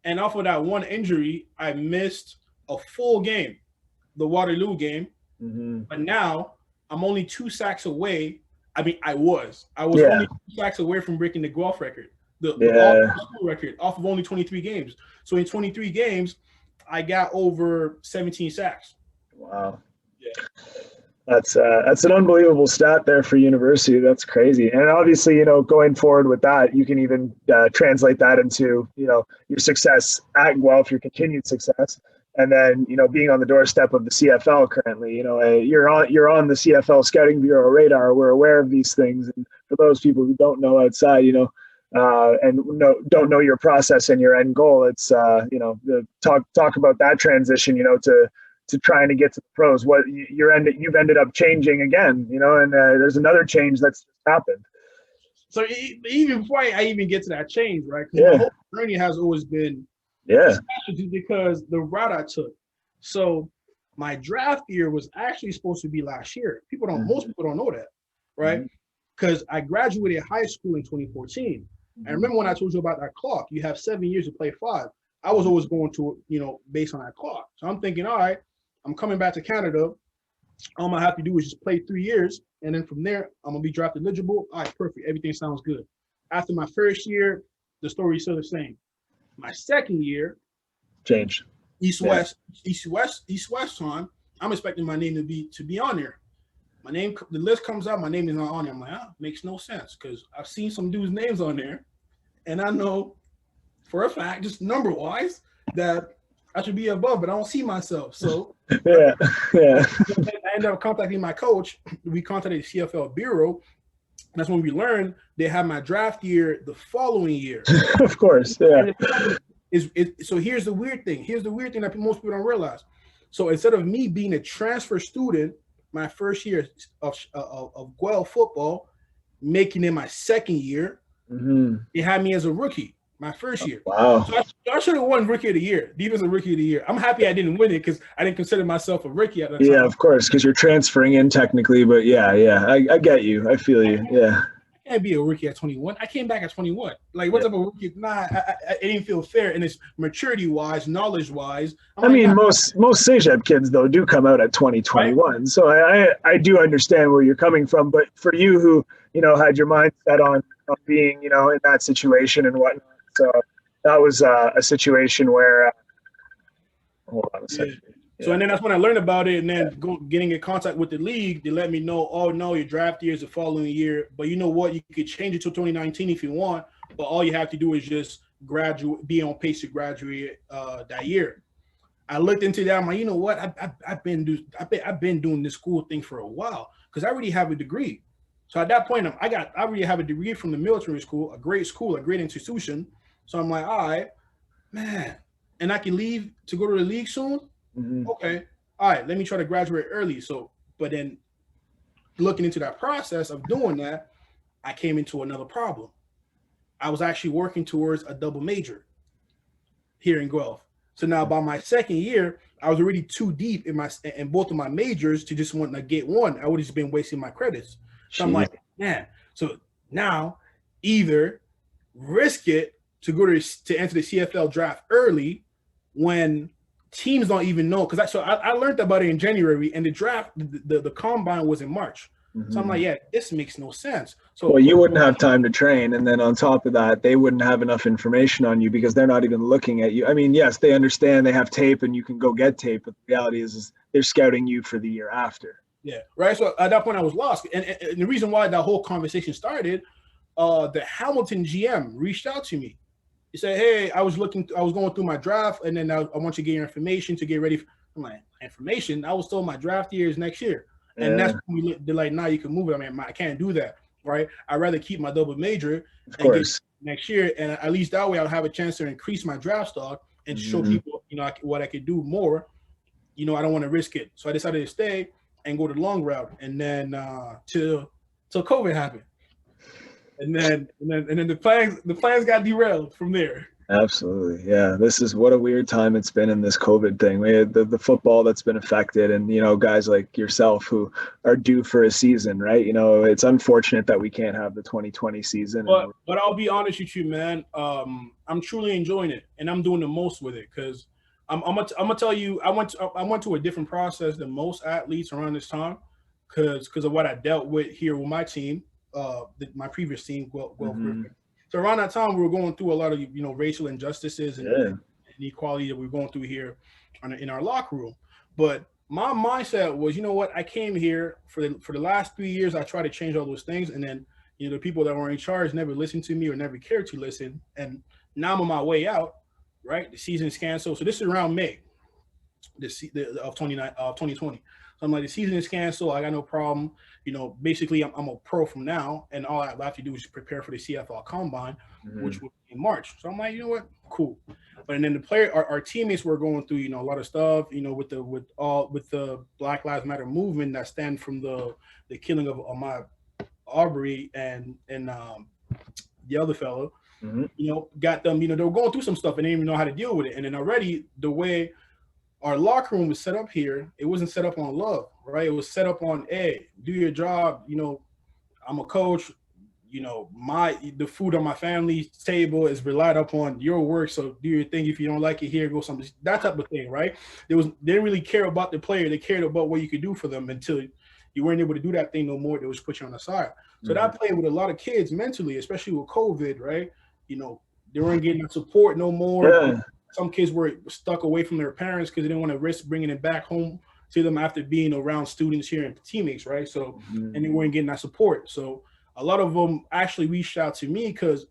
and off of that one injury, I missed a full game, the Waterloo game. But now I'm only 2 sacks away. I mean, I was only 2 sacks away from breaking the Guelph record, the all-school record, off of only 23 games. So in 23 games, I got over 17 sacks. Wow. Yeah. That's an unbelievable stat there for university. That's crazy. And obviously, you know, going forward with that, you can even translate that into, you know, your success at Guelph, your continued success. And then, you know, being on the doorstep of the CFL currently, you know, you're on the CFL Scouting Bureau radar. We're aware of these things. And for those people who don't know outside, you know, and don't know your process and your end goal, it's, you know, talk about that transition, you know, to trying to get to the pros. What you've ended up changing again, you know, and there's another change that's happened. So even before I even get to that change, right? Because my whole journey has always been because the route I took. So my draft year was actually supposed to be last year. Most people don't know that, right? Because I graduated high school in 2014. And remember when I told you about that clock, you have 7 years to play 5. I was always going to, you know, based on that clock. So I'm thinking, all right, I'm coming back to Canada. All I have to do is just play 3 years. And then from there, I'm going to be draft eligible. All right, perfect. Everything sounds good. After my first year, the story is still the same. My second year, change. East-West time, I'm expecting my name to be on there. My name, the list comes out, my name is not on there. I'm like, makes no sense because I've seen some dudes' names on there. And I know for a fact, just number-wise, that I should be above, but I don't see myself. So I ended up contacting my coach. We contacted the CFL Bureau. That's when we learned they had my draft year the following year. Of course, yeah. So here's the weird thing. Here's the weird thing that most people don't realize. So instead of me being a transfer student, my first year of Guelph football, making it my second year, they had me as a rookie. My first year. Wow. So I should have won Rookie of the Year, Defensive Rookie of the Year. I'm happy I didn't win it because I didn't consider myself a rookie at the time. Yeah, of course, because you're transferring in technically, but I get you. I feel you. Yeah. I can't be a rookie at 21. I came back at 21. Like, what's up a rookie? Nah, it didn't feel fair. And it's maturity-wise, knowledge-wise. I mean, most CIGEP kids, though, do come out at 2021. Right? So I do understand where you're coming from. But for you who, you know, had your mind set on being, you know, in that situation and whatnot, so that was a situation where hold on a second. So and then that's when I learned about it, and then getting in contact with the league, they let me know, oh no, your draft year is the following year, but you know what, you could change it to 2019 if you want, but all you have to do is just be on pace to graduate that year. I looked into that. I'm like, you know what, I've been doing this school thing for a while because I already have a degree. So at that point, I already have a degree from the military school, a great institution. So I'm like, all right, man, and I can leave to go to the league soon. Okay, all right, let me try to graduate early. So, but then looking into that process of doing that, I came into another problem. I was actually working towards a double major here in Guelph. So now by my second year, I was already too deep in both of my majors to just want to get one. I would have just been wasting my credits. So I'm like, man, so now either risk it to go to enter the CFL draft early when teams don't even know, because I learned about it in January, and the draft, the combine was in March. So I'm like, yeah, this makes no sense. So well, you wouldn't have time to train, and then on top of that, they wouldn't have enough information on you because they're not even looking at you. I mean, yes, they understand they have tape and you can go get tape, but the reality is they're scouting you for the year after. Yeah, right. So at that point, I was lost, and the reason why that whole conversation started, the Hamilton GM reached out to me. He said, hey, I was going through my draft, and then I want you to get your information to get ready. I'm like, information? I was told my draft year is next year. And that's when they're like, nah, you can move it. I mean, I can't do that, right? I'd rather keep my double major and get next year. And at least that way I'll have a chance to increase my draft stock and show people, you know, what I could do more. You know, I don't want to risk it. So I decided to stay and go the long route. And then till COVID happened. And then the plans got derailed from there. Absolutely. Yeah. This is what a weird time it's been in this COVID thing. We had the football that's been affected and, guys like yourself who are due for a season, right? It's unfortunate that we can't have the 2020 season. But I'll be honest with you, man. I'm truly enjoying it, and I'm doing the most with it because I'm gonna tell you, I went to a different process than most athletes around this time because of what I dealt with here with my team, my previous team, Mhm. So around that time, we were going through a lot of racial injustices and Yeah. inequality that we are going through here in our locker room. But my mindset was, you know what? I came here for the last 3 years. I tried to change all those things, and then the people that were in charge never listened to me or never cared to listen. And now I'm on my way out. Right, the season is canceled. So this is around May, of 2020. So I'm like, the season is canceled. I got no problem. Basically, I'm a pro from now, and all I have to do is prepare for the CFL Combine, which will be in March. So I'm like, you know what, cool. But and then our teammates were going through, a lot of stuff, with the Black Lives Matter movement that stemmed from the killing of my Aubrey and the other fellow. Mhm. Got them. They were going through some stuff and they didn't even know how to deal with it. And then already the way our locker room was set up here, it wasn't set up on love, right? It was set up on, hey, do your job. I'm a coach. The food on my family's table is relied upon your work. So do your thing. If you don't like it, here go something. That type of thing, right? They didn't really care about the player. They cared about what you could do for them until you weren't able to do that thing no more. They was put you on the side. So that played with a lot of kids mentally, especially with COVID, right? They weren't getting the support no more. Yeah. Some kids were stuck away from their parents because they didn't want to risk bringing it back home to them after being around students here and teammates, right? So, and they weren't getting that support. So a lot of them actually reached out to me because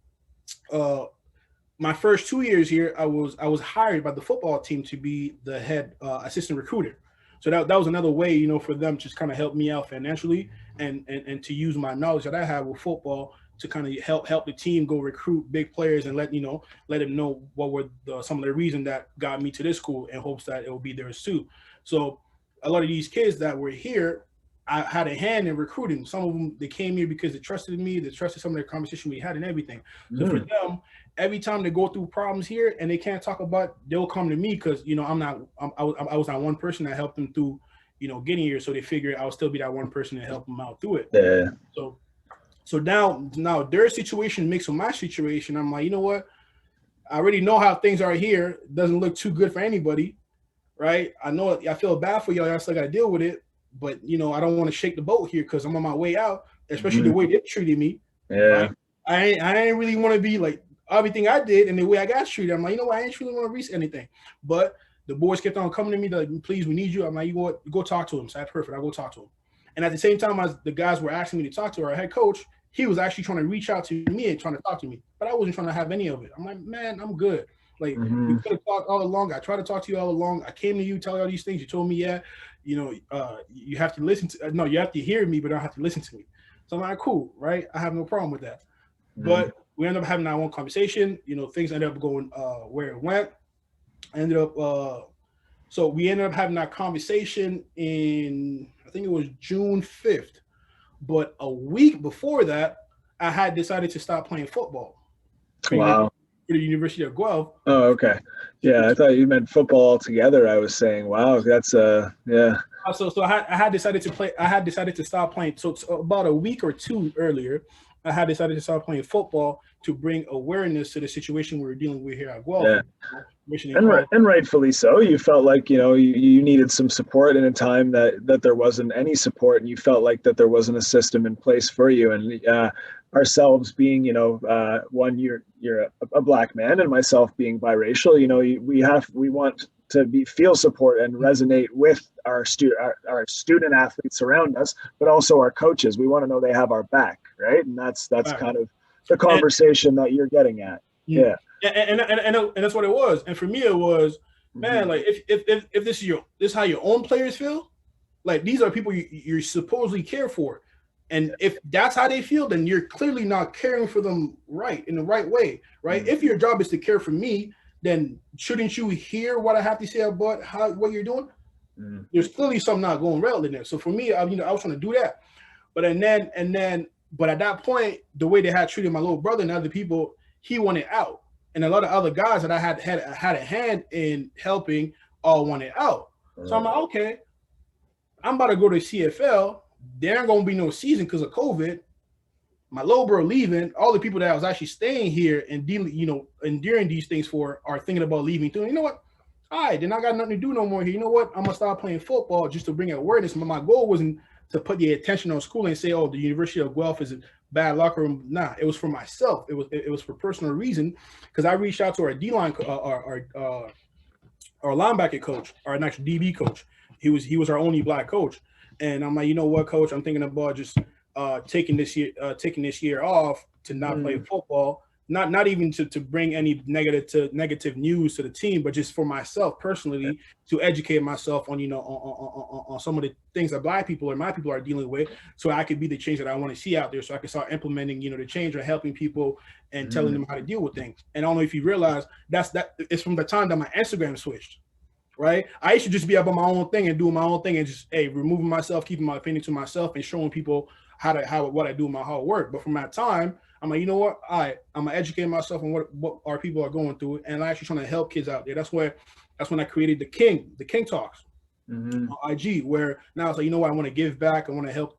my first 2 years here, I was hired by the football team to be the head assistant recruiter. So that was another way, for them to just kind of help me out financially and to use my knowledge that I have with football to kind of help the team go recruit big players and let them know what were some of the reasons that got me to this school in hopes that it will be theirs too. So a lot of these kids that were here, I had a hand in recruiting. Some of them, they came here because they trusted me, they trusted some of the conversation we had and everything. So for them, every time they go through problems here and they can't talk about, they'll come to me because I was not one person that helped them through getting here. So they figured I'll still be that one person to help them out through it. Yeah. So now their situation mixed with my situation. I'm like, you know what? I already know how things are here. It doesn't look too good for anybody, right? I know I feel bad for y'all. I still got to deal with it, but I don't want to shake the boat here because I'm on my way out. Especially the way they treated me. Yeah. Right? I ain't really want to be like everything I did and the way I got treated. I'm like, I ain't really want to risk anything. But the boys kept on coming to me like, please, we need you. I'm like, you go talk to him. So that's perfect. I go talk to him. And at the same time, as the guys were asking me to talk to our head coach, he was actually trying to reach out to me and trying to talk to me. But I wasn't trying to have any of it. I'm like, man, I'm good. Like, we could have talked all along. I tried to talk to you all along. I came to you, tell you all these things. You told me, yeah, you have to listen to, no, you have to hear me, but don't have to listen to me. So I'm like, cool, right? I have no problem with that. But we ended up having our own conversation. Things ended up going where it went. So we ended up having that conversation in, I think it was June 5th. But a week before that, I had decided to stop playing football. Wow. For the University of Guelph. Oh, okay. Yeah, I thought you meant football altogether. I was saying, wow, that's yeah. So I had decided to play. I had decided to stop playing. So about a week or two earlier, I had decided to start playing football to bring awareness to the situation we were dealing with here at Guelph. Yeah. And rightfully so. You felt like you needed some support in a time that there wasn't any support, and you felt like that there wasn't a system in place for you. And ourselves being one, you're a black man, and myself being biracial, we want to feel support and resonate with our student athletes around us, but also our coaches. We want to know they have our back, right? And that's kind of the conversation that you're getting at. Yeah. And that's what it was. And for me, it was, man, like if this is how your own players feel, like these are people you supposedly care for. And if that's how they feel, then you're clearly not caring for them in the right way, right? If your job is to care for me, then shouldn't you hear what I have to say about what you're doing? There's clearly something not going well in there. So for me, I was trying to do that. But but at that point, the way they had treated my little brother and other people, he wanted out. and a lot of other guys that I had a hand in helping all wanted out. So I'm like, okay, I'm about to go to CFL. There ain't gonna be no season because of COVID. My little bro leaving. All the people that I was actually staying here and dealing, enduring these things for are thinking about leaving too. You know what? All right, then I got nothing to do no more here. You know what? I'm gonna start playing football just to bring awareness. My goal wasn't to put the attention on school and say, oh, the University of Guelph is a bad locker room. Nah, it was for myself. It was for personal reason, because I reached out to our D-line, our linebacker coach, our actual DB coach. He was our only black coach, and I'm like, you know what, coach? I'm thinking about just taking this year off to not play football. Not even to bring any negative news to the team, but just for myself personally to educate myself on on some of the things that black people or my people are dealing with, so I could be the change that I want to see out there, so I can start implementing the change or helping people and telling them how to deal with things. And I don't know if you realize that it's from the time that my Instagram switched. Right, I used to just be up on my own thing and doing my own thing and just removing myself, keeping my opinion to myself, and showing people what I do in my hard work. But from that time, I'm like, you know what? I'm gonna educate myself on what our people are going through, and I'm actually trying to help kids out there. That's when I created the King Talks on IG, where now it's like, you know what? I want to give back. I want to help,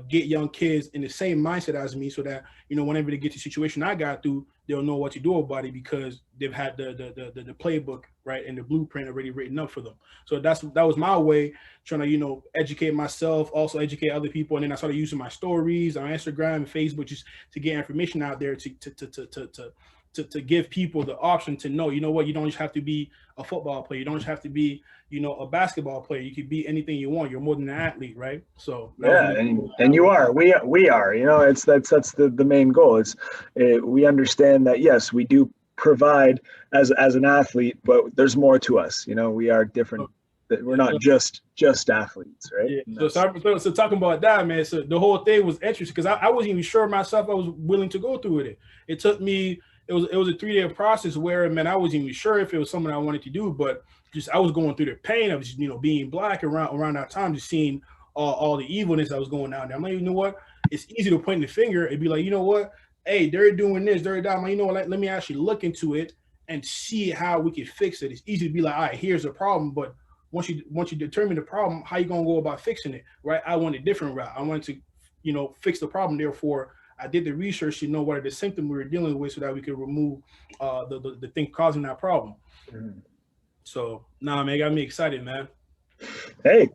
get young kids in the same mindset as me, so that whenever they get to the situation I got through, they'll know what to do about it, because they've had the playbook, right, and the blueprint already written up for them. So that was my way, trying to educate myself, also educate other people, and then I started using my stories on Instagram and Facebook just to get information out there to give people the option to know, you know what, you don't just have to be a football player, you don't just have to be a basketball player, you could be anything you want. You're more than an athlete, right? So and you are, we are, that's the main goal. We understand that, yes, we do provide as an athlete, but there's more to us. We are different. We're not just athletes, right? Yeah. So talking about that, man, so the whole thing was interesting, because I wasn't even sure myself I was willing to go through with it. It took me, it was a 3-day process where, man, I wasn't even sure if it was something I wanted to do, but just I was going through the pain of just, being black around that time, just seeing all the evilness that was going on there. I'm like, you know what? It's easy to point the finger and be like, you know what? Hey, they're doing this, they're that. I'm like, you know what? Let me actually look into it and see how we can fix it. It's easy to be like, all right, here's the problem, but once you determine the problem, how you gonna go about fixing it, right? I want a different route. I wanted to, fix the problem. Therefore, I did the research to know what are the symptoms we were dealing with, so that we could remove the thing causing that problem. So, man, it got me excited, man. Hey,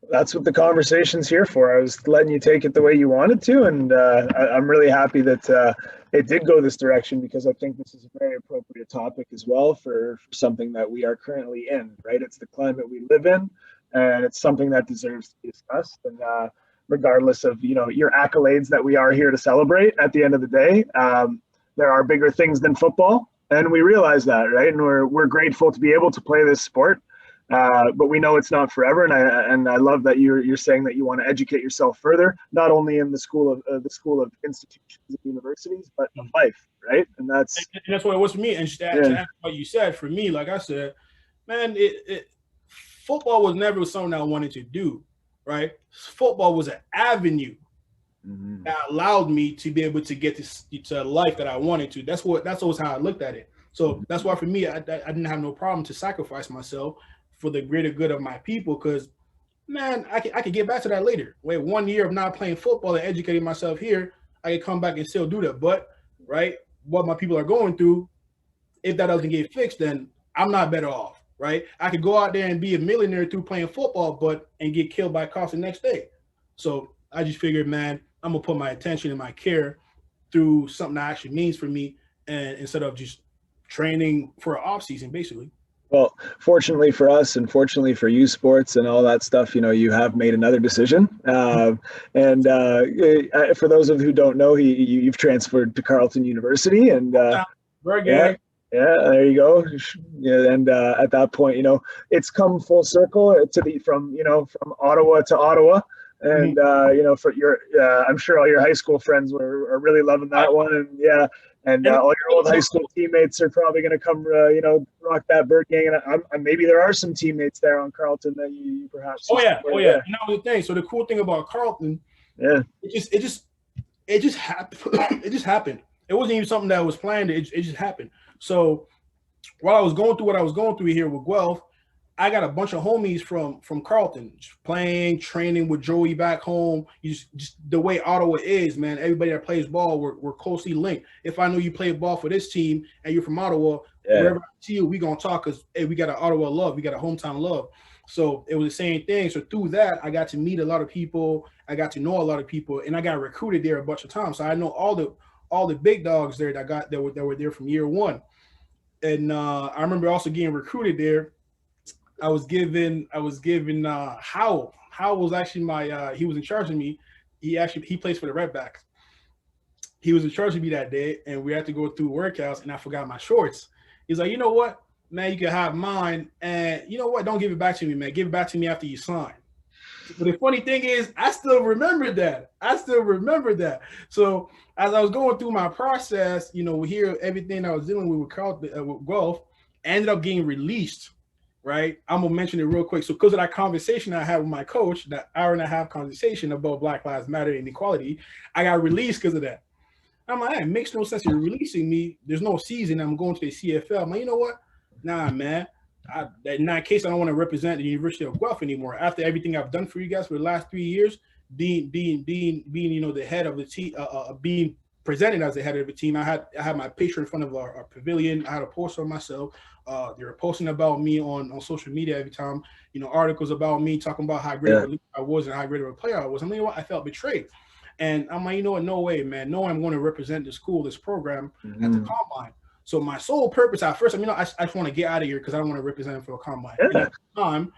that's what the conversation's here for. I was letting you take it the way you wanted to, and I'm really happy that it did go this direction, because I think this is a very appropriate topic as well for something that we are currently in, right? It's the climate we live in, and it's something that deserves to be discussed. And regardless of your accolades that we are here to celebrate, at the end of the day, there are bigger things than football, and we realize that, right? And we're grateful to be able to play this sport. But we know it's not forever, and I love that you're saying that you want to educate yourself further, not only in the school of institutions and universities, but of life, right? And that's what it was for me. And just to add what you said, for me, like I said, man, football was never something I wanted to do, right? Football was an avenue that allowed me to be able to get to the life that I wanted to. That's always how I looked at it. So that's why for me, I didn't have no problem to sacrifice myself for the greater good of my people, because, man, I could get back to that later. Wait, 1 year of not playing football and educating myself here, I could come back and still do that. But, right, what my people are going through, if that doesn't get fixed, then I'm not better off, right? I could go out there and be a millionaire through playing football, and get killed by cops the next day. So I just figured, man, I'm going to put my attention and my care through something that actually means for me, and instead of just training for an off season, basically. Well, fortunately for us, and fortunately for you sports and all that stuff, you have made another decision. And for those of you who don't know, you've transferred to Carleton University, and there you go. Yeah, and at that point, it's come full circle from Ottawa to Ottawa. And for I'm sure all your high school friends are really loving that one, and all your old high school teammates are probably going to come, rock that Bird gang, and maybe there are some teammates there on Carleton that you perhaps. Oh yeah. And that was the thing. So the cool thing about Carleton, it just happened. It just happened. It wasn't even something that was planned. It just happened. So while I was going through what I was going through here with Guelph, I got a bunch of homies from Carlton, just playing, training with Joey back home. Just the way Ottawa is, man. Everybody that plays ball, we're closely linked. If I know you play ball for this team and you're from Ottawa, wherever I see you, we gonna talk because hey, we got an Ottawa love, we got a hometown love. So it was the same thing. So through that, I got to meet a lot of people. I got to know a lot of people, and I got recruited there a bunch of times. So I know all the big dogs there that were there from year one. And I remember also getting recruited there. I was given Howell. Howell was actually my he was in charge of me. He plays for the Redbacks. He was in charge of me that day, and we had to go through workouts, and I forgot my shorts. He's like, you know what, man, you can have mine, and you know what, don't give it back to me, man. Give it back to me after you sign. But the funny thing is, I still remember that. So as I was going through my process, you know, here everything I was dealing with Guelph, I ended up getting released. Right, I'm gonna mention it real quick. So, because of that conversation I had with my coach, that hour and a half conversation about Black Lives Matter and equality, I got released because of that. I'm like, hey, it makes no sense. You're releasing me. There's no season. I'm going to the CFL. I'm like, you know what? Nah, man. In that case, I don't want to represent the University of Guelph anymore. After everything I've done for you guys for the last 3 years, being you know, the head of the team, being presented as the head of the team. I had my picture in front of our pavilion. I had a poster of myself. They were posting about me on social media every time, you know, articles about me talking about how great of a leader I was and how great of a player I was. I mean, you know what? I felt betrayed. And I'm like, you know what? No way, man. No way I'm going to represent the school, this program at the combine. So my sole purpose at first, I mean, I just want to get out of here because I don't want to represent for a combine. And at the time,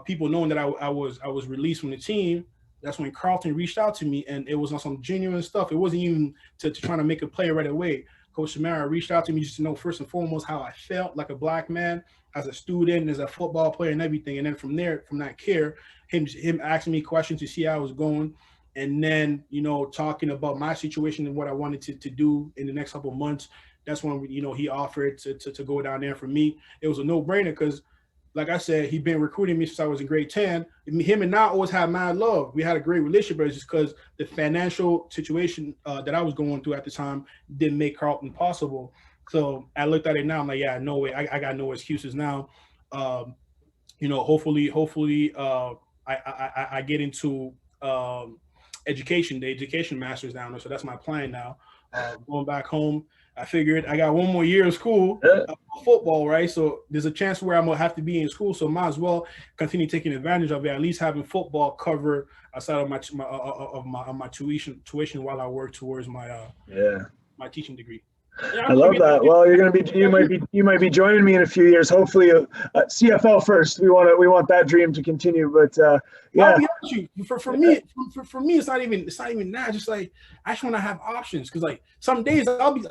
people knowing that I was released from the team, that's when Carlton reached out to me, and it was on some genuine stuff. It wasn't even to trying to make a play right away. Coach Samara reached out to me just to know first and foremost how I felt like a Black man, as a student, as a football player, and everything. And then from there, from that care, him asking me questions to see how I was going, and then, you know, talking about my situation and what I wanted to do in the next couple of months. That's when, you know, he offered to go down there. For me, it was a no-brainer because, like I said, he'd been recruiting me since I was in grade 10. Him and I always had mad love. We had a great relationship, but it's just because the financial situation that I was going through at the time didn't make Carlton possible. So I looked at it now. I'm like, yeah, no way. I got no excuses now. You know, hopefully, I get into education, the education master's down there. So that's my plan now. Going back home, I figured I got one more year of school, football, right? So there's a chance where I'm gonna have to be in school, so might as well continue taking advantage of it. At least having football cover outside of my tuition while I work towards my my teaching degree. I love that. Well, you might be joining me in a few years. Hopefully, CFL first. We want that dream to continue. But yeah, I'll be honest with you. For me, it's not even that. Just like I just want to have options because like some days I'll be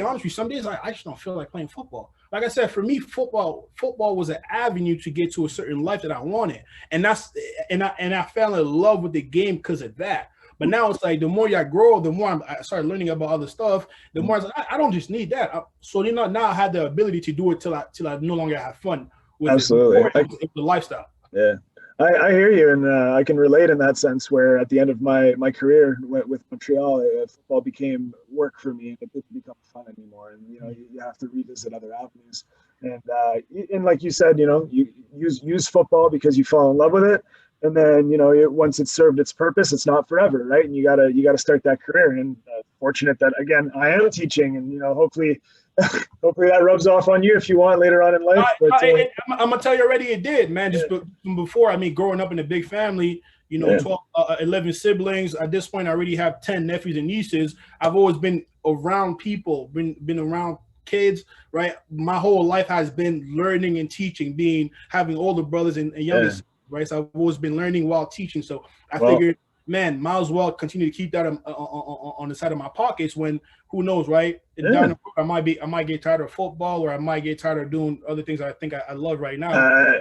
honest with you. Some days I just don't feel like playing football. Like I said, for me, football was an avenue to get to a certain life that I wanted, and I fell in love with the game because of that. But now it's like the more I grow, the more I start learning about other stuff. The more I don't just need that. So now I have the ability to do it till I no longer have fun with absolutely the lifestyle. Yeah, I hear you, and I can relate in that sense. Where at the end of my career with Montreal, football became work for me, and it didn't become fun anymore. And you know, you have to revisit other avenues. And like you said, you know, you use football because you fall in love with it. And then, you know, once it's served its purpose, it's not forever, right? And you gotta start that career. And fortunate that again I am teaching, and you know, hopefully that rubs off on you if you want later on in life. I'm gonna tell you already, it did, man. Just before, I mean, growing up in a big family, you know, 11 siblings. At this point, I already have 10 nephews and nieces. I've always been around people, been around kids, right? My whole life has been learning and teaching, having older brothers and youngest. Right, so I've always been learning while teaching. So I figured, man, might as well continue to keep that on the side of my pockets. When who knows, right? Down the road, I might get tired of football, or I might get tired of doing other things I think I love right now.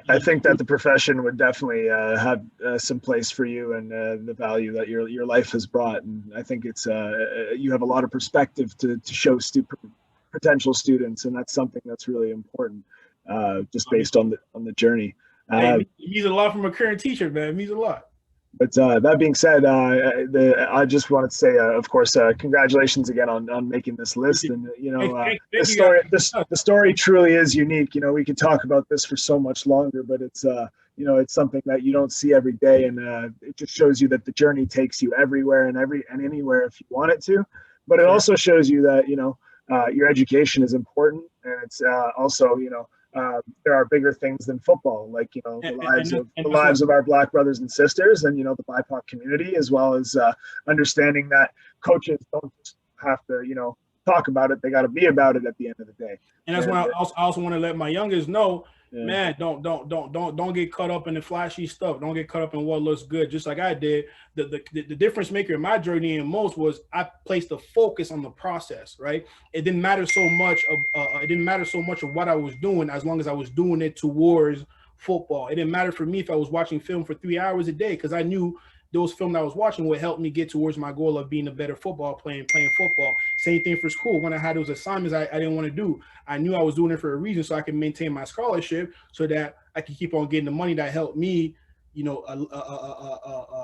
I think that the profession would definitely have some place for you, and the value that your life has brought. And I think it's you have a lot of perspective to show potential students, and that's something that's really important, just based on the journey. Hey, it means a lot from a current teacher, man. It means a lot. But that being said, I just wanted to say, of course, congratulations again on making this list. And the story, the story truly is unique. We could talk about this for so much longer, but it's it's something that you don't see every day, and it just shows you that the journey takes you everywhere and anywhere if you want it to. But it also shows you that your education is important, and it's also there are bigger things than football, like the lives of our Black brothers and sisters, and the BIPOC community, as well as understanding that coaches don't just have to talk about it; they got to be about it at the end of the day. And that's why I also want to let my youngest know. Yeah. Man, don't get caught up in the flashy stuff. Don't get caught up in what looks good. Just like I did, the difference maker in my journey and most was I placed the focus on the process. Right, it didn't matter so much of what I was doing, as long as I was doing it towards football. It didn't matter for me if I was watching film for 3 hours a day, because I knew those film that I was watching would help me get towards my goal of being a better football player and playing football. Same thing for school. When I had those assignments I didn't want to do, I knew I was doing it for a reason, so I could maintain my scholarship, so that I could keep on getting the money that helped me,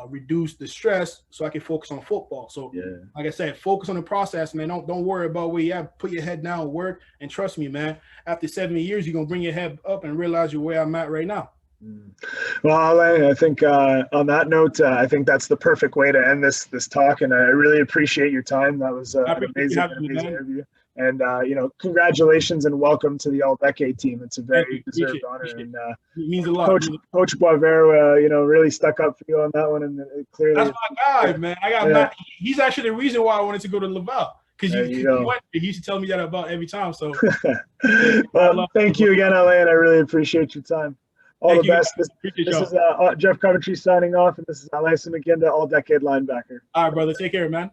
reduce the stress, so I can focus on football. So like I said, focus on the process, man. Don't worry about where you at. Put your head down, work, and trust me, man, after 7 years, you're going to bring your head up and realize you're where I'm at right now. Well, Alain, I think on that note, I think that's the perfect way to end this talk, and I really appreciate your time. That was an amazing interview, and congratulations and welcome to the All-Decade team. It's a very deserved honor, and it means a lot. Coach Boisvert, really stuck up for you on that one, and clearly that's my guy, man. He's actually the reason why I wanted to go to Laval. Because he used to tell me that about every time. So, well, thank you again, Alain. I really appreciate your time. All the best. This is Jeff Coventry signing off, and this is Alain CIMANKINDA, All-Decade linebacker. All right, brother. Take care, man.